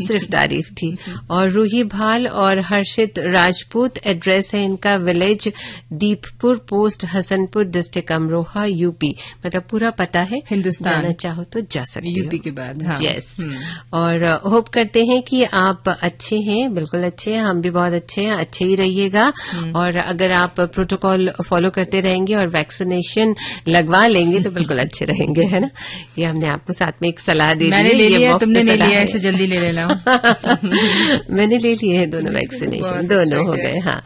सिर्फ तारीफ थी। और रूही भाल और हर्षित राजपूत, एड्रेस है इनका village Deeppur post Hasanpur district Amroha UP, मतलब पूरा पता है, हिंदुस्तान जाना चाहो तो जा सकते हो यूपी के बाद। हाँ। यस। और होप करते हैं कि आप अच्छे हैं, बिल्कुल अच्छे हैं, हम भी बहुत अच्छे हैं, अच्छे ही रहिएगा। और अगर आप प्रोटोकॉल फॉलो करते रहेंगे और वैक्सीनेशन लगवा लेंगे तो बिल्कुल अच्छे रहेंगे, है ना। ये हमने आपको साथ में एक सलाह दी, मैंने ले लिया, तुमने नहीं लिया, ऐसे जल्दी ले लेना। मैंने ले लिए हैं दोनों वैक्सीनेशन, दोनों हो गए। हाँ,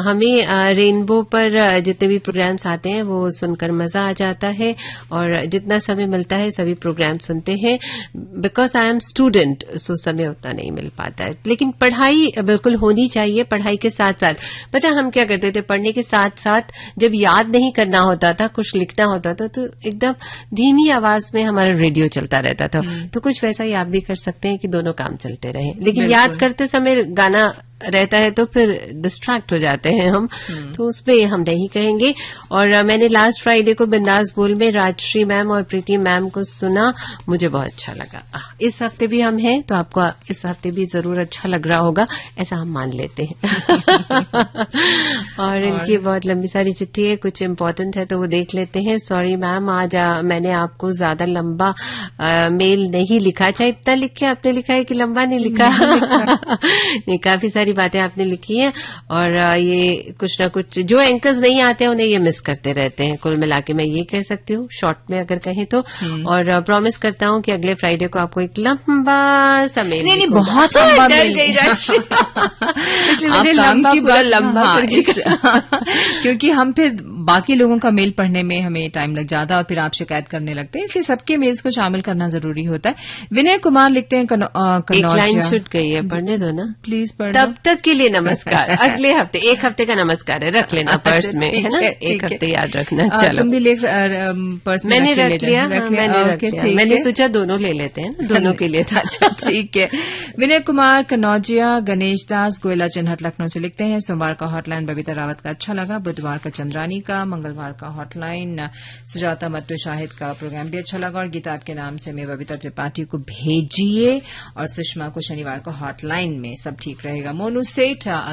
हमें रेनबो पर जितने भी प्रोग्राम्स आते हैं वो सुनकर मजा आ जाता है और जितना समय मिलता है सभी प्रोग्राम सुनते हैं। Because I am student so समय उतना नहीं मिल पाता है, लेकिन पढ़ाई बिल्कुल होनी चाहिए। पढ़ाई के साथ साथ पता हम क्या करते थे, पढ़ने के साथ साथ जब याद नहीं करना होता था, कुछ लिखना होता था तो एकदम धीमी आवाज में हमारा रेडियो चलता रहता था। तो कुछ वैसा ही आप भी कर सकते हैं कि दोनों काम चलते रहे, लेकिन याद करते समय गाना रहता है तो फिर डिस्ट्रैक्ट हो जाते हैं हम, तो उसमें हम नहीं कहेंगे। और मैंने लास्ट फ्राइडे को बिंदास बोल में राजश्री मैम और प्रीति मैम को सुना, मुझे बहुत अच्छा लगा। इस हफ्ते भी हम हैं तो आपको इस हफ्ते भी जरूर अच्छा लग रहा होगा, ऐसा हम मान लेते हैं। और इनकी बहुत लंबी सारी चिट्ठी है, कुछ इम्पोर्टेंट है तो वो देख लेते हैं। सॉरी मैम, आज मैंने आपको ज्यादा लंबा मेल नहीं लिखा, चाहे इतना लिखे आपने लिखा है कि लंबा नहीं लिखा। नहीं, काफी सारी बातें आपने लिखी हैं और ये कुछ ना कुछ जो एंकर्स नहीं आते हैं उन्हें ये मिस करते रहते हैं। कुल मिला के मैं ये कह सकती हूँ, शॉर्ट में अगर कहें तो। और प्रॉमिस करता हूँ कि अगले फ्राइडे को आपको एक लंबा सा मेल, नहीं बहुत लंबा डर गई इसलिए मैंने लंबा क्योंकि हम फिर बाकी लोगों का मेल पढ़ने में हमें टाइम लग जाता है और फिर आप शिकायत करने लगते हैं, इसलिए सबके मेल्स को शामिल करना जरूरी होता है। विनय कुमार लिखते हैं एक लाइन छूट गई है, पढ़ने दो ना प्लीज। तब तक के लिए नमस्कार। अगले हफ्ते, एक हफ्ते का नमस्कार है, रख लेना पर्स में, है ना, एक हफ्ते याद रखना। चलो तुम भी ले पर्स में, मैंने रख लिया, मैंने सोचा दोनों ले लेते हैं, दोनों के लिए था। ठीक है। विनय कुमार कनौजिया, गणेश दास गोयला चिन्हट लखनऊ से लिखते हैं, सोमवार का हॉटलाइन बबीता रावत का अच्छा लगा, बुधवार का चंद्रानी का, मंगलवार का हॉटलाइन सुजाता मत्तू शाहिद का प्रोग्राम भी अच्छा लगा, और गीता आपके नाम से मैं बबीता त्रिपाठी को भेजिए, और सुषमा को शनिवार को हॉटलाइन में, सब ठीक रहेगा। मोनू सेठ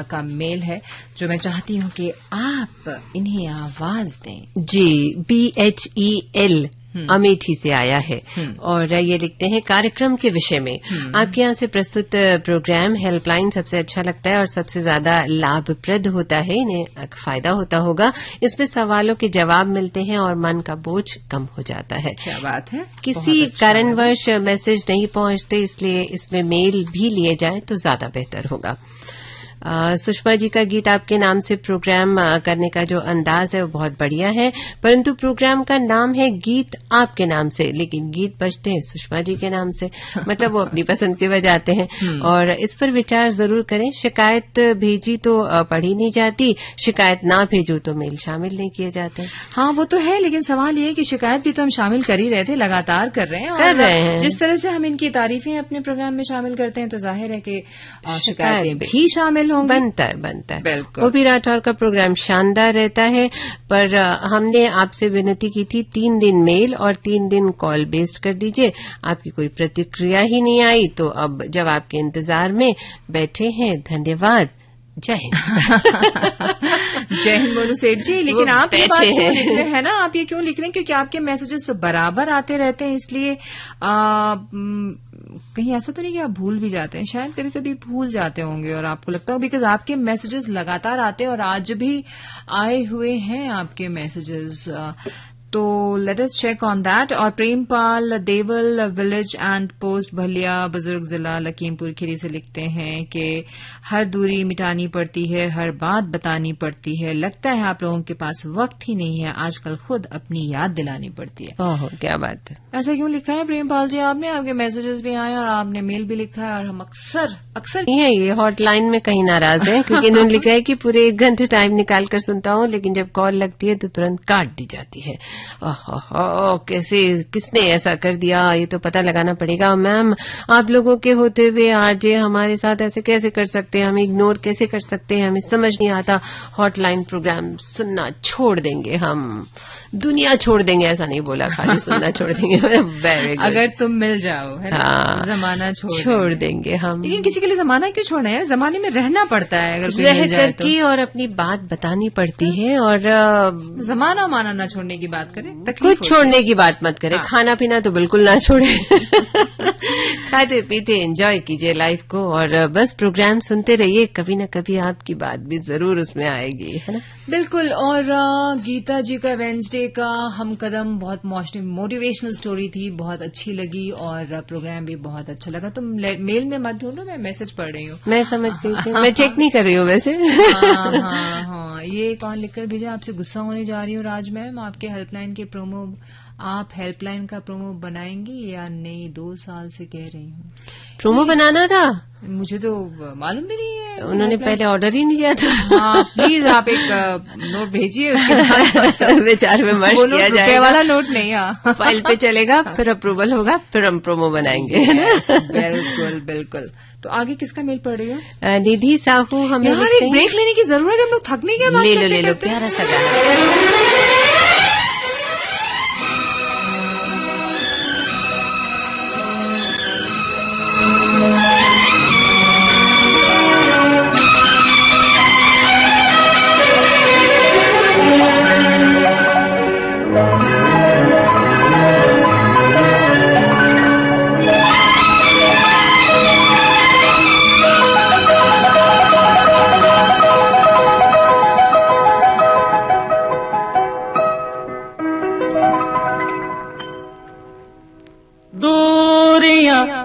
का मेल है जो मैं चाहती हूँ कि आप इन्हें आवाज दें। जी, BHEL अमेठी से आया है और ये लिखते हैं कार्यक्रम के विषय में आपके यहाँ से प्रस्तुत प्रोग्राम हेल्पलाइन सबसे अच्छा लगता है और सबसे ज्यादा लाभप्रद होता है, इन्हें फायदा होता होगा। इसमें सवालों के जवाब मिलते हैं और मन का बोझ कम हो जाता है। क्या बात है। किसी कारणवश मैसेज नहीं पहुंचते, इसलिए इसमें मेल भी लिए जाए तो ज्यादा बेहतर होगा। सुषमा जी का गीत आपके नाम से प्रोग्राम करने का जो अंदाज है वो बहुत बढ़िया है, परंतु प्रोग्राम का नाम है गीत आपके नाम से, लेकिन गीत बजते हैं सुषमा जी के नाम से, मतलब वो अपनी पसंद के बजाते हैं। और इस पर विचार जरूर करें। शिकायत भेजी तो पढ़ी नहीं जाती, शिकायत ना भेजो तो मेल शामिल नहीं किए जाते। हाँ वो तो है, लेकिन सवाल ये है कि शिकायत भी तो हम शामिल कर ही रहे थे, लगातार कर रहे हैं। जिस तरह से हम इनकी तारीफें अपने प्रोग्राम में शामिल करते हैं तो जाहिर है कि शिकायतें भी शामिल शामिल होंगे? बनता है। ओपी राठौर का प्रोग्राम शानदार रहता है, पर हमने आपसे विनती की थी 3 दिन मेल और 3 दिन कॉल बेस्ड कर दीजिए। आपकी कोई प्रतिक्रिया ही नहीं आई, तो अब जब आपके इंतजार में बैठे हैं, धन्यवाद, जय हिंद। जय हिंद मोनू सेठ जी। लेकिन आप ये बात क्यों लिख रहे हैं ना, आप ये क्यों लिख रहे हैं? क्योंकि आपके मैसेजेस तो बराबर आते रहते हैं, इसलिए कहीं ऐसा तो नहीं कि आप भूल भी जाते हैं? शायद कभी कभी भूल जाते होंगे और आपको लगता हो, बिकॉज आपके मैसेजेस लगातार आते हैं और आज भी आए हुए हैं आपके मैसेजेस। तो let us check on that. और Prempal Deval village and post Bhaliya Buzurg जिला लखीमपुर खीरी से लिखते हैं कि हर दूरी मिटानी पड़ती है, हर बात बतानी पड़ती है, लगता है आप लोगों के पास वक्त ही नहीं है, आजकल खुद अपनी याद दिलानी पड़ती है। ओह, क्या बात है। ऐसा क्यों लिखा है प्रेमपाल जी आपने? आपके मैसेजेस भी आए और आपने मेल भी लिखा है, और हम अक्सर नहीं है, ये हॉटलाइन में कहीं नाराज है, क्योंकि इन्होंने लिखा है कि पूरे 1 घंटे टाइम निकाल कर सुनता हूँ, लेकिन जब कॉल लगती है तो तुरंत काट दी जाती है। कैसे, किसने ऐसा कर दिया, ये तो पता लगाना पड़ेगा। मैम, आप लोगों के होते हुए आरजे हमारे साथ ऐसे कैसे कर सकते हैं, हम इग्नोर कैसे कर सकते हैं, हमें समझ नहीं आता। हॉटलाइन प्रोग्राम सुनना छोड़ देंगे, हम दुनिया छोड़ देंगे, ऐसा नहीं बोला, खाली सुनना छोड़ देंगे। Very good. अगर तुम मिल जाओ, है ना? हाँ, जमाना छोड़ देंगे हम। लेकिन किसी के लिए जमाना क्यों छोड़ना है? जमाने में रहना पड़ता है, अगर कोई रह मिल जाए करके और अपनी बात बतानी पड़ती है। और जमाना माना ना छोड़ने की बात करें, कुछ छोड़ने की बात मत करें। हाँ। खाना पीना तो बिल्कुल ना छोड़े। खाते पीते एंजॉय कीजिए लाइफ को, और बस प्रोग्राम सुनते रहिए, कभी न कभी आपकी बात भी जरूर उसमें आएगी, है ना? बिल्कुल। और गीता जी का वेडनेसडे का हम कदम बहुत मोटिवेशनल स्टोरी थी, बहुत अच्छी लगी, और प्रोग्राम भी बहुत अच्छा लगा। तुम मेल में मत ढूंढो, मैं मैसेज पढ़ रही हूँ। मैं समझ गई थी, मैं चेक नहीं कर रही हूँ वैसे। हाँ, ये कौन लिखकर भेजा? आपसे गुस्सा होने जा रही हूँ राज मैम, आपके हेल्पलाइन के प्रोमो, आप हेल्पलाइन का प्रोमो बनाएंगी या नहीं? 2 साल से कह रही हूँ। प्रोमो बनाना था? मुझे तो मालूम भी नहीं है, उन्होंने पहले ऑर्डर ही नहीं दिया था। हाँ, प्लीज आप एक नोट भेजिए, उसके विचार में मर्ज किया जाएगा। वाला नोट नहीं, हाँ, फाइल पे चलेगा, फिर अप्रूवल होगा, फिर हम प्रोमो बनाएंगे। बिल्कुल बिल्कुल। तो आगे किसका मेल पढ़ रही हो? निधि साहू हमें ब्रेक लेने की जरूरत है, हम लोग थकने के बाद ले लो प्यारा सा गाना।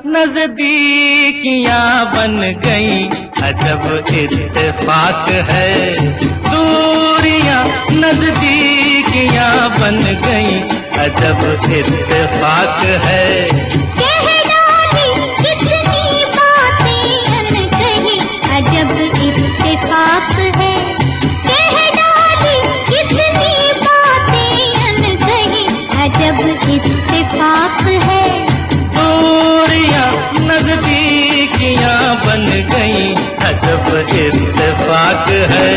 नजदीकियां बन गई, अजब इत्तेफाक है। दूरियां नजदीकियां बन गई, अजब इत्तेफाक है। कह डाली कितनी बातें अनकही, अजब इत्तेफाक है। कह डाली कितनी बातें अनकही, अजब इत्तेफाक है। नजदीकियां बन गई, अजब इत्तेफाक है।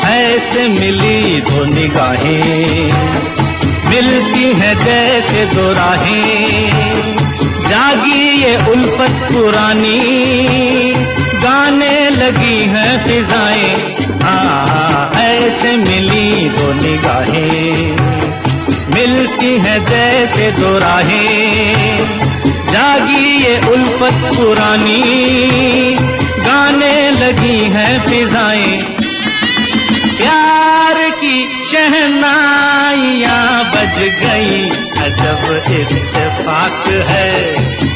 ऐसे मिली 2 निगाहें, मिलती हैं जैसे 2 राहें। जागी ये उल्फत पुरानी, गाने लगी हैं फिजाएं। ऐसे मिली 2 निगाहें, मिलती हैं जैसे 2 राहें। जागी ये उल्फत पुरानी, गाने लगी हैं फिजाएं। प्यार की शहनाइयां बज गई, अजब इत्तेफाक है।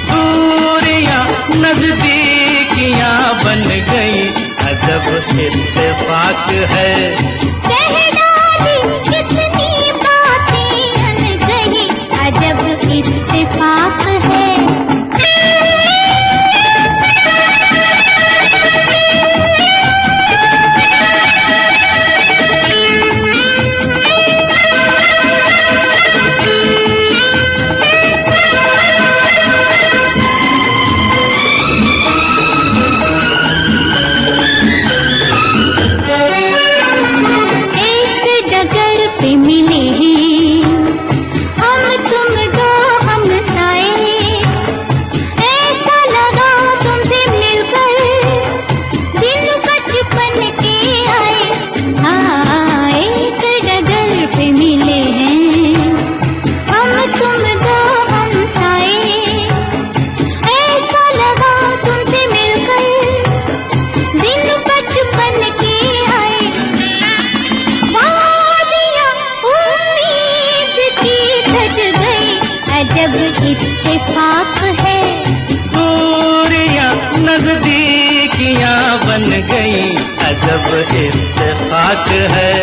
दूरियां नजदीकियां बन गई, अजब इत्तेफाक है। कह डाली कितनी बातें अनकही, अजब इत्तेफाक है। इत्तेफाक है। दूरियां नजदीकियां बन गई, अजब इत्तेफाक है।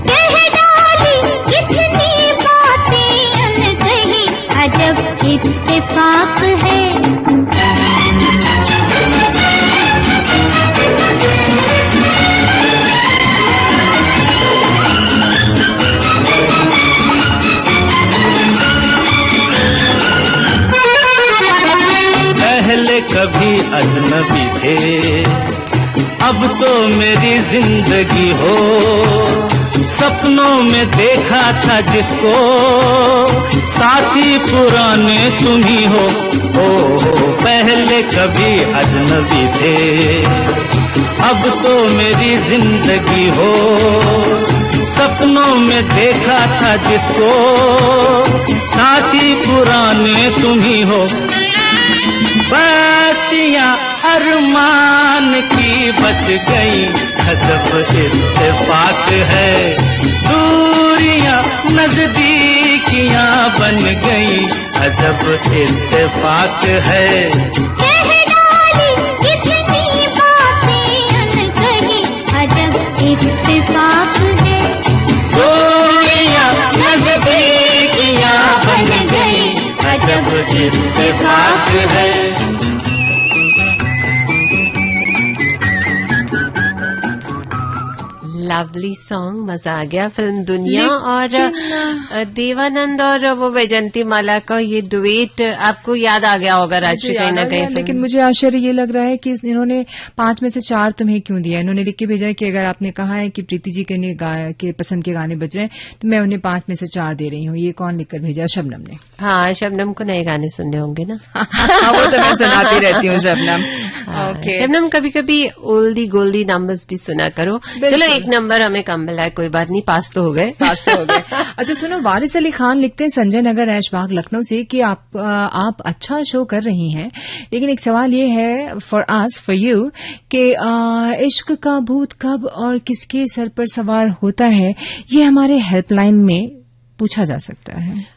कह डाली इतनी बातें अनकही, अजब इत्तेफाक है। पहले कभी अजनबी थे, अब तो मेरी जिंदगी हो। सपनों में देखा था जिसको, साथी पुराने तुम ही हो। पहले कभी अजनबी थे, अब तो मेरी जिंदगी हो। सपनों में देखा था जिसको, साथी पुराने तुम ही हो। बस्तियां अरमान की बस गई, अजब इत्तेफाक है। दूरियां नजदीकियां बन गई, अजब इत्तेफाक है। कह डाली इतनी बातें अनकही, अजब इत्तेफाक है। दूरियां नजदीकियां बन गई, अजब इत्तेफाक है। लवली सॉन्ग, मजा आ गया। फिल्म दुनिया और देवानंद और वो वैजंती माला का ये डुएट आपको याद आ गया होगा राजश्री कहीं ना कहीं। लेकिन मुझे आश्चर्य ये लग रहा है कि इन्होंने 5 में से 4 तुम्हें क्यों दिया। इन्होंने लिख के भेजा है कि अगर आपने कहा है कि प्रीति जी के पसंद के गाने बज रहे हैं तो मैं उन्हें 5 में से 4 दे रही हूँ। ये कौन लिखकर भेजा? शबनम ने। हाँ, शबनम को नए गाने सुनने होंगे ना। वो तो मैं सुनाती रहती हूँ शबनम। ओके शबनम, कभी कभी ओल्डी गोल्डी नंबर्स भी सुना करो। चलो एक नंबर हमें कम मिला है, कोई बात नहीं, पास तो हो गए। अच्छा सुनो, वारिस अली खान लिखते हैं संजय नगर ऐशबाग लखनऊ से कि आप अच्छा शो कर रही हैं, लेकिन एक सवाल ये है फॉर यू कि इश्क का भूत कब और किसके सर पर सवार होता है, ये हमारे हेल्पलाइन में पूछा जा सकता है।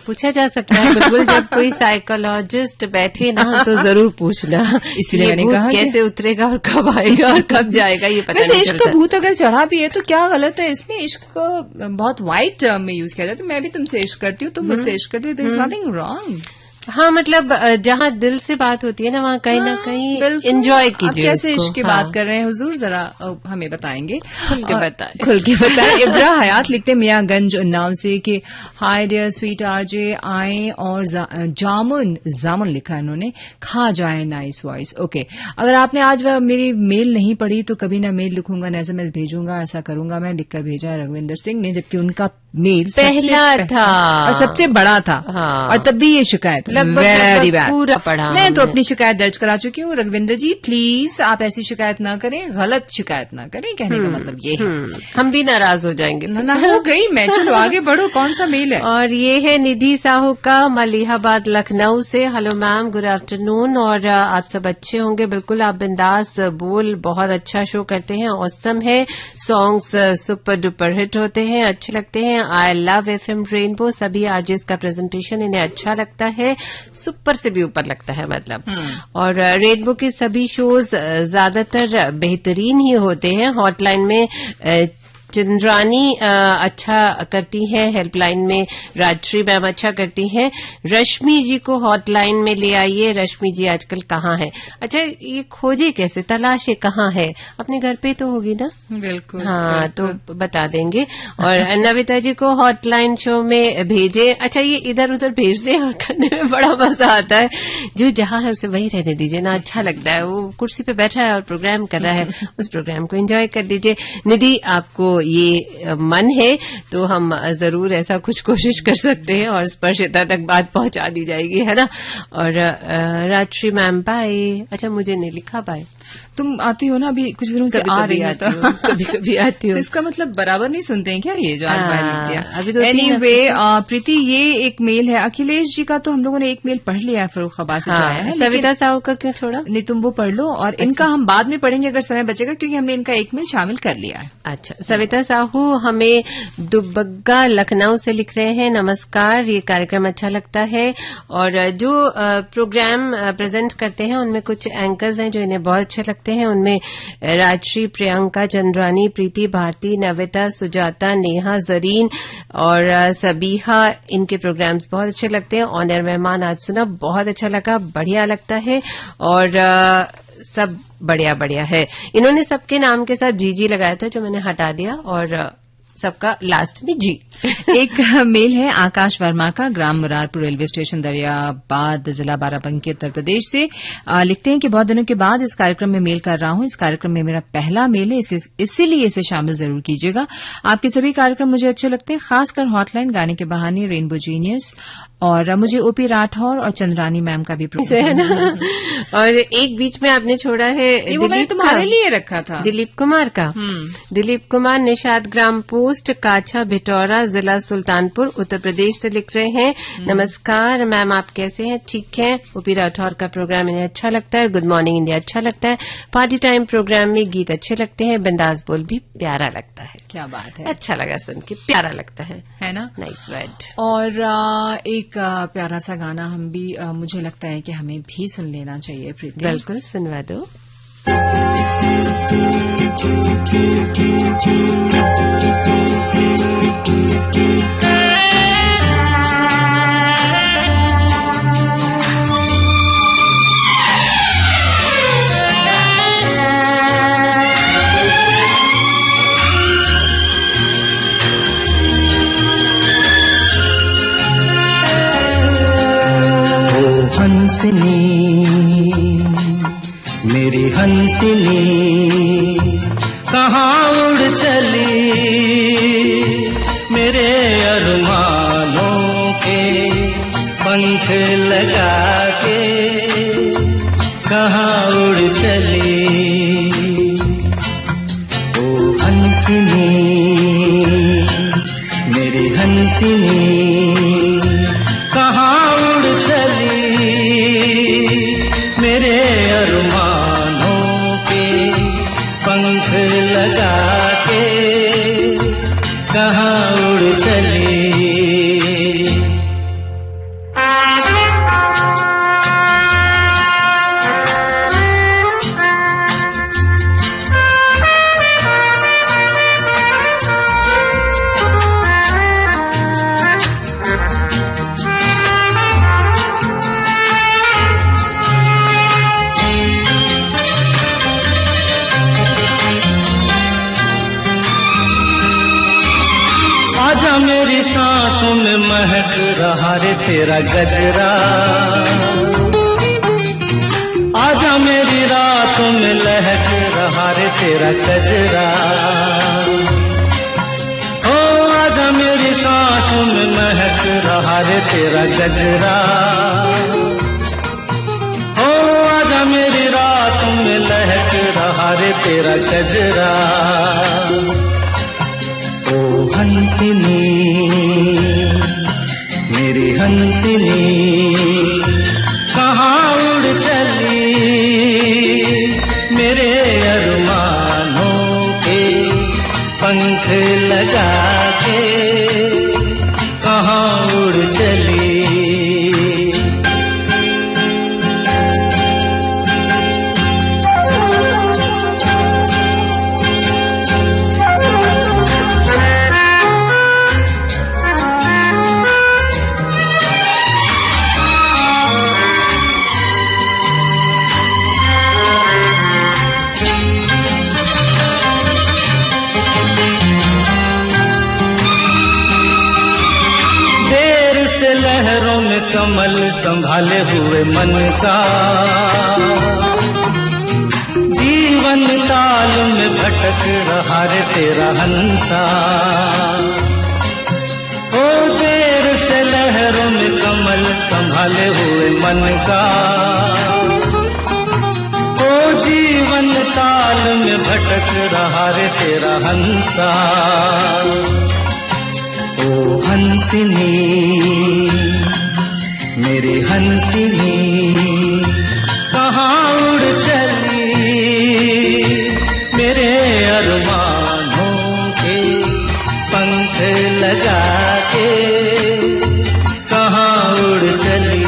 पूछा जा सकता है बिल्कुल। जब कोई साइकोलॉजिस्ट बैठे ना तो जरूर पूछना, इसलिए मैंने कहा कैसे उतरेगा और कब आएगा और कब जाएगा ये पता नहीं चलता। इश्क का भूत अगर चढ़ा भी है तो क्या गलत है इसमें? इश्क को बहुत वाइड टर्म में यूज किया जाता है। मैं भी तुमसे इश्क करती हूँ, तुम मुझसे इश्क करती हो, देयर इज नथिंग रॉन्ग। हाँ, मतलब जहाँ दिल से बात होती है ना वहाँ कहीं ना कहीं एंजॉय कीजिए। कैसे इश्क की बात कर रहे हैं हुजूर, जरा हमें बताएंगे, खुल के बताएं। इब्रा हयात लिखते हैं मियाँगंज उन्नाव से कि हाय डियर स्वीट आरजे आए और जामुन लिखा है इन्होंने, खा जाए नाइस वॉइस। ओके, अगर आपने आज मेरी मेल नहीं पढ़ी तो कभी ना मेल लिखूंगा ना SMS भेजूंगा, ऐसा करूंगा मैं। लिखकर भेजा है रघुविंदर सिंह ने, जबकि उनका मेल पहला था और सबसे बड़ा था। हाँ। और तब भी ये शिकायत वेरी बैड पूरा पढ़ा। मैं तो अपनी शिकायत दर्ज करा चुकी हूँ। रघुविंदर जी प्लीज आप ऐसी शिकायत ना करें, गलत शिकायत ना करें, कहने का मतलब ये है। हम भी नाराज हो जाएंगे। ना हो गई मैं, चलो आगे बढ़ो। कौन सा मेल है? और ये है निधि साहू का मलिहाबाद लखनऊ से। हेलो मैम, गुड आफ्टरनून, और आप सब अच्छे होंगे। बिल्कुल, आप बिंदास बोल, बहुत अच्छा शो करते हैं, ऑसम है, सॉन्ग्स सुपर डुपर हिट होते हैं, अच्छे लगते हैं। आई लव FM रेनबो, सभी आरजेस का प्रेजेंटेशन इन्हें अच्छा लगता है, सुपर से भी ऊपर लगता है मतलब। और रेनबो के सभी शोज ज्यादातर बेहतरीन ही होते हैं। हॉटलाइन में चंद्रानी अच्छा करती हैं, हेल्पलाइन में राजश्री मैम अच्छा करती हैं। रश्मि जी को हॉटलाइन में ले आइए। रश्मि जी आजकल कहाँ है? अच्छा, ये खोजे कैसे, तलाशे कहाँ है? अपने घर पे तो होगी ना? बिल्कुल। हाँ, तो बता देंगे। और नविता जी को हॉटलाइन शो में भेजे। अच्छा, ये इधर उधर भेजने और करने में बड़ा मजा आता है। जो जहाँ है उसे वही रहने दीजिए ना, अच्छा लगता है। वो कुर्सी पे बैठा है और प्रोग्राम कर रहा है, उस प्रोग्राम को एंजॉय कर लीजिए। निधि, आपको ये मन है तो हम जरूर ऐसा कुछ कोशिश कर सकते हैं और स्पर्शिता तक बात पहुंचा दी जाएगी, है ना। और राजश्री मैम बाय। अच्छा, मुझे नहीं लिखा बाय। तुम आती हो ना अभी कुछ दिनों से आ रही हो तो कभी आती हो तो इसका मतलब बराबर नहीं सुनते हैं क्या ये जो आज बात लिख दिया। अभी तो एनीवे प्रीति ये एक मेल है अखिलेश जी का, तो हम लोगों ने एक मेल पढ़ लिया है फर्रुखाबाद से आया है। सविता साहू का क्यों छोड़ा? नहीं तुम वो पढ़ लो और इनका हम बाद में पढ़ेंगे अगर समय बचेगा, क्योंकि हमने इनका एक मेल शामिल कर लिया है। अच्छा, सविता साहू हमें दुबग्गा लखनऊ से लिख रहे हैं, नमस्कार, ये कार्यक्रम अच्छा लगता है और जो प्रोग्राम प्रेजेंट करते हैं उनमें कुछ एंकर्स हैं जो इन्हें बहुत अच्छे लगते हैं। उनमें राजश्री, प्रियंका, चंद्रानी, प्रीति, भारती, नविता, सुजाता, नेहा, जरीन और सबीहा, इनके प्रोग्राम्स बहुत अच्छे लगते हैं। ऑनर मेहमान आज सुना, बहुत अच्छा लगा, बढ़िया लगता है और सब बढ़िया बढ़िया है। इन्होंने सबके नाम के साथ जी लगाया था जो मैंने हटा दिया और सबका लास्ट में जी। एक मेल है आकाश वर्मा का, ग्राम मुरारपुर रेलवे स्टेशन दरियाबाद, जिला बाराबंकी, उत्तर प्रदेश से। लिखते हैं कि बहुत दिनों के बाद इस कार्यक्रम में मेल कर रहा हूं। इस कार्यक्रम में मेरा पहला मेल है, इसीलिए इसे शामिल जरूर कीजिएगा। आपके सभी कार्यक्रम मुझे अच्छे लगते हैं, खासकर हॉटलाइन, गाने के बहाने, रेनबो जीनियस और मुझे ओपी राठौर और चंद्रानी मैम का भी प्रोग्राम है ना। और एक बीच में आपने छोड़ा है वो मैंने तुम्हारे लिए रखा था, दिलीप कुमार का। दिलीप कुमार निषाद ग्राम पोस्ट, काछा, भिटौरा, जिला सुल्तानपुर, उत्तर प्रदेश से लिख रहे हैं, नमस्कार मैम, आप कैसे हैं? ठीक है। ओपी राठौर का प्रोग्राम इन्हें अच्छा लगता है, गुड मॉर्निंग इंडिया अच्छा लगता है, पार्टी टाइम प्रोग्राम में गीत अच्छे लगते हैं, बिंदास बोल भी प्यारा लगता है। क्या बात है, अच्छा लगा सुन के, प्यारा लगता है ना, नाइस वर्ड। और एक प्यारा सा गाना हम भी मुझे लगता है कि हमें भी सुन लेना चाहिए प्रीति। बिल्कुल सुनवा दो। हंसनी मेरी हंसनी कहाँ उड़ चली, मेरे अरमानों के पंख लगा के कहाँ उड़ चली। ओ हंसनी मेरी हंसनी कहाँ उड़ चली, मेरे अरमानों के पंख लगा के कहाँ उड़ चली। आजा मेरी सांसों में महक रहा रे तेरा गजरा, आजा मेरी रातों में लहक रहा रे तेरा गजरा। ओ आजा मेरी सांसों में महक रहा रे तेरा गजरा। ओ आजा मेरी रातों में लहक रहा रे तेरा गजरा। ओ हंसनी मेरी हंसनी कहाँ उड़ चली, मेरे अरमानों के पंख लगा के कहाँ उड़ चली। लहरों में कमल संभाले हुए मन का, जीवन ताल में भटक रहा रे तेरा हंसा। ओ देर से लहरों में कमल संभाले हुए मन का, ओ जीवन भटक रहा रे तेरा हंसा। ओ हंसिनी मेरी हंसिनी कहाँ उड़ चली, मेरे अरमानों के पंख लगा के कहाँ उड़ चली।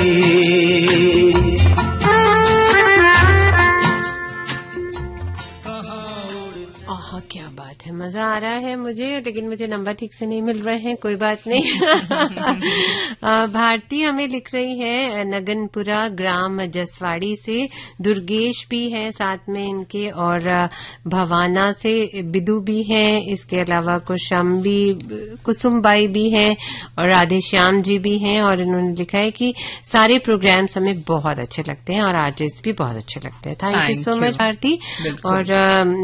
ओह क्या बात है, मजा आ रहा है मुझे, लेकिन मुझे नंबर ठीक से नहीं मिल रहे हैं, कोई बात नहीं। भारती हमें लिख रही है नगनपुरा ग्राम जसवाड़ी से, दुर्गेश भी है साथ में इनके, और भवाना से बिदु भी है, इसके अलावा कुसुमबाई भी है और राधेश्याम जी भी हैं। और इन्होंने लिखा है कि सारे प्रोग्राम्स हमें बहुत अच्छे लगते हैं और आर्टिस्ट भी बहुत अच्छे लगते हैं। Thank you so much Bharti. और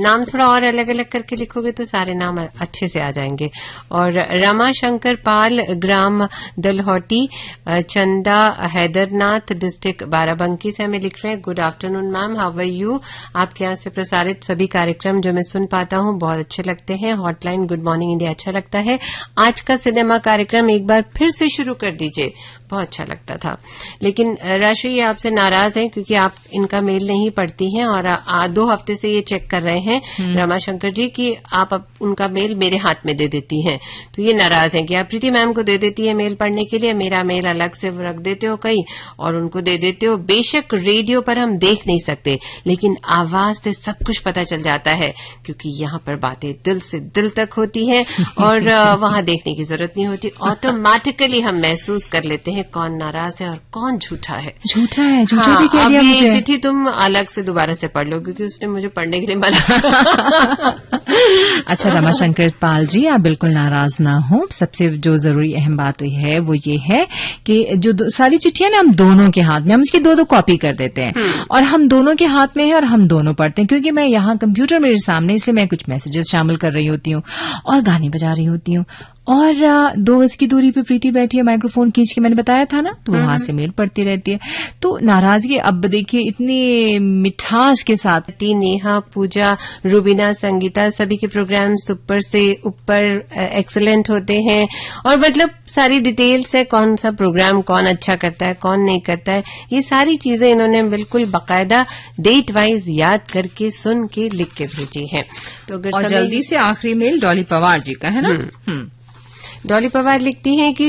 नाम थोड़ा और अलग अलग करके लिखोगे तो सारे नाम अच्छे से आ जाएंगे। और रमा शंकर पाल ग्राम दलहौटी, चंदा हैदरनाथ डिस्ट्रिक्ट बाराबंकी से हमें लिख रहे हैं, good afternoon ma'am, how are you. आपके यहाँ से प्रसारित सभी कार्यक्रम जो मैं सुन पाता हूँ बहुत अच्छे लगते हैं। हॉटलाइन गुड मॉर्निंग इंडिया अच्छा लगता है। आज का सिनेमा कार्यक्रम एक बार फिर से शुरू कर दीजिए, बहुत अच्छा लगता था। लेकिन राशि ये आपसे नाराज हैं क्योंकि आप इनका मेल नहीं पढ़ती हैं और 2 हफ्ते से ये चेक कर रहे हैं रमाशंकर जी कि आप उनका मेल मेरे हाथ में दे देती हैं, तो ये नाराज हैं कि आप प्रीति मैम को दे देती है मेल पढ़ने के लिए, मेरा मेल अलग से रख देते हो कहीं और उनको दे देते हो। बेशक रेडियो पर हम देख नहीं सकते लेकिन आवाज से सब कुछ पता चल जाता है क्योंकि यहाँ पर बातें दिल से दिल तक होती हैं और वहां देखने की जरूरत नहीं होती, ऑटोमेटिकली हम महसूस कर लेते हैं कौन नाराज है और कौन झूठा है। झूठा हाँ, भी कह दिया अभी मुझे। चिट्ठी तुम अलग से दोबारा से पढ़ लो क्योंकि उसने मुझे पढ़ने के लिए मना। अच्छा रमाशंकर पाल जी, आप बिल्कुल नाराज ना हो। सबसे जो जरूरी अहम बात है वो ये है कि जो सारी चिट्ठियां ना हम दोनों के हाथ में, हम इसकी 2 कॉपी कर देते हैं और हम दोनों के हाथ में है और हम दोनों पढ़ते हैं। क्योंकि मैं यहाँ कंप्यूटर मेरे सामने, इसलिए मैं कुछ मैसेजेस शामिल कर रही होती हूँ और गाने बजा रही होती हूँ और 2 गज की दूरी पे प्रीति बैठी है माइक्रोफोन खींच के, मैंने बताया था ना, तो वहां से मेल पढ़ती रहती है। तो नाराजगी अब देखिए इतनी मिठास के साथ। नेहा, पूजा, रूबीना, संगीता, सभी के प्रोग्राम ऊपर से ऊपर एक्सीलेंट होते हैं और मतलब सारी डिटेल्स है कौन सा प्रोग्राम कौन अच्छा करता है कौन नहीं करता है, ये सारी चीजें इन्होंने बिल्कुल बाकायदा डेट वाइज याद करके सुन के लिख के भेजी है। तो और जल्दी से आखिरी मेल डॉली पवार जी का है ना। डॉली पवार लिखती हैं कि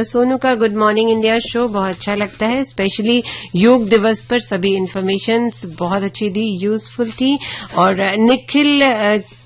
सोनू का गुड मॉर्निंग इंडिया शो बहुत अच्छा लगता है, स्पेशली योग दिवस पर सभी इन्फॉर्मेशंस बहुत अच्छी थी, यूजफुल थी। और निखिल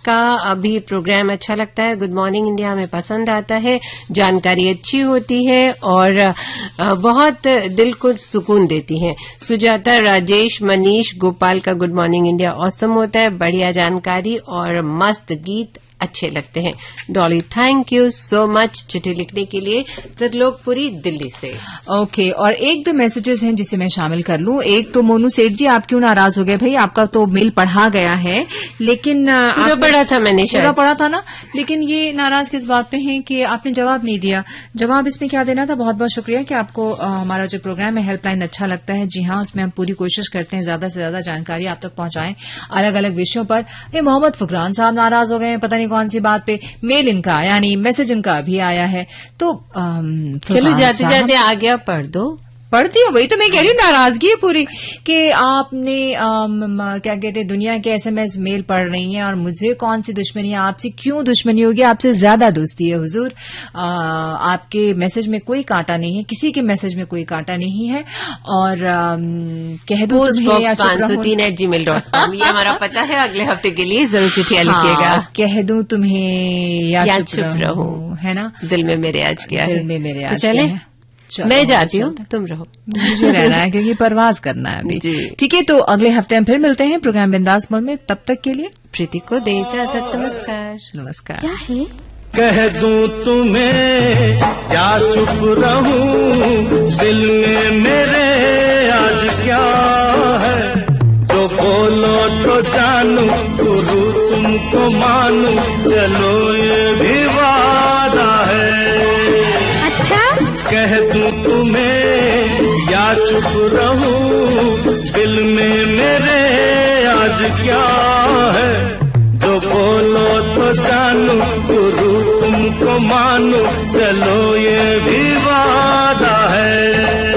का अभी प्रोग्राम अच्छा लगता है, गुड मॉर्निंग इंडिया हमें पसंद आता है, जानकारी अच्छी होती है और बहुत दिल को सुकून देती है। सुजाता, राजेश, मनीष, गोपाल का गुड मॉर्निंग इंडिया ऑसम होता है, बढ़िया जानकारी और मस्त गीत अच्छे लगते हैं। Dolly thank you so much चिट्ठी लिखने के लिए, त्रिलोकपुरी दिल्ली से। ओके, और 1-2 मैसेजेस हैं जिसे मैं शामिल कर लूं। एक तो मोनू सेठ जी, आप क्यों नाराज हो गए भाई, आपका तो मेल पढ़ा गया है लेकिन पूरा पढ़ा था मैंने, पूरा पढ़ा था ना, लेकिन ये नाराज किस बात पे हैं कि आपने जवाब नहीं दिया। जवाब इसमें क्या देना था। बहुत बहुत शुक्रिया कि आपको हमारा जो प्रोग्राम है हेल्पलाइन अच्छा लगता है। जी हाँ, उसमें हम पूरी कोशिश करते हैं ज्यादा से ज्यादा जानकारी आप तक पहुंचाएं अलग अलग विषयों पर। मोहम्मद फुकरान साहब नाराज हो गए, पता नहीं कौन सी बात पे। मेल इनका यानी मैसेज इनका भी आया है, तो चलो जाते जाते आ गया, पढ़ दो। पढ़ दिया, वही तो मैं कह रही हूँ, नाराजगी है पूरी कि आपने क्या कहते हैं दुनिया के एसएमएस मेल पढ़ रही हैं और मुझे कौन सी दुश्मनी है, आपसे क्यों दुश्मनी होगी, आपसे ज्यादा दोस्ती है हुजूर। आपके मैसेज में कोई कांटा नहीं है, किसी के मैसेज में कोई कांटा नहीं है। और कह दो तुम्हें 503@gmail.com ये हमारा पता है, अगले हफ्ते के लिए जरूर चिट्ठियां लिखिएगा। कह दूं तुम्हें या चुप रहो, है ना, दिल में मेरे आज क्या है, दिल में मेरे आज चले मैं जाती हूँ, तुम रहो। मुझे रहना है क्योंकि परवाज करना है अभी। ठीक है, तो अगले हफ्ते हम फिर मिलते हैं प्रोग्राम बिंदास मोल में। तब तक के लिए प्रीति को दे इजाजत, नमस्कार। नमस्कार। क्या है? कह दूं तुम्हें या चुप रहूं, दिल में मेरे आज क्या है, तो बोलो तो जानू, गुरु तुमको मानू, चलो ये भी वादा है। कह दूं तुम्हें या चुप रहूं, दिल में मेरे आज क्या है, जो बोलो तो जानू, गुरु तुमको मानू, चलो ये भी वादा है।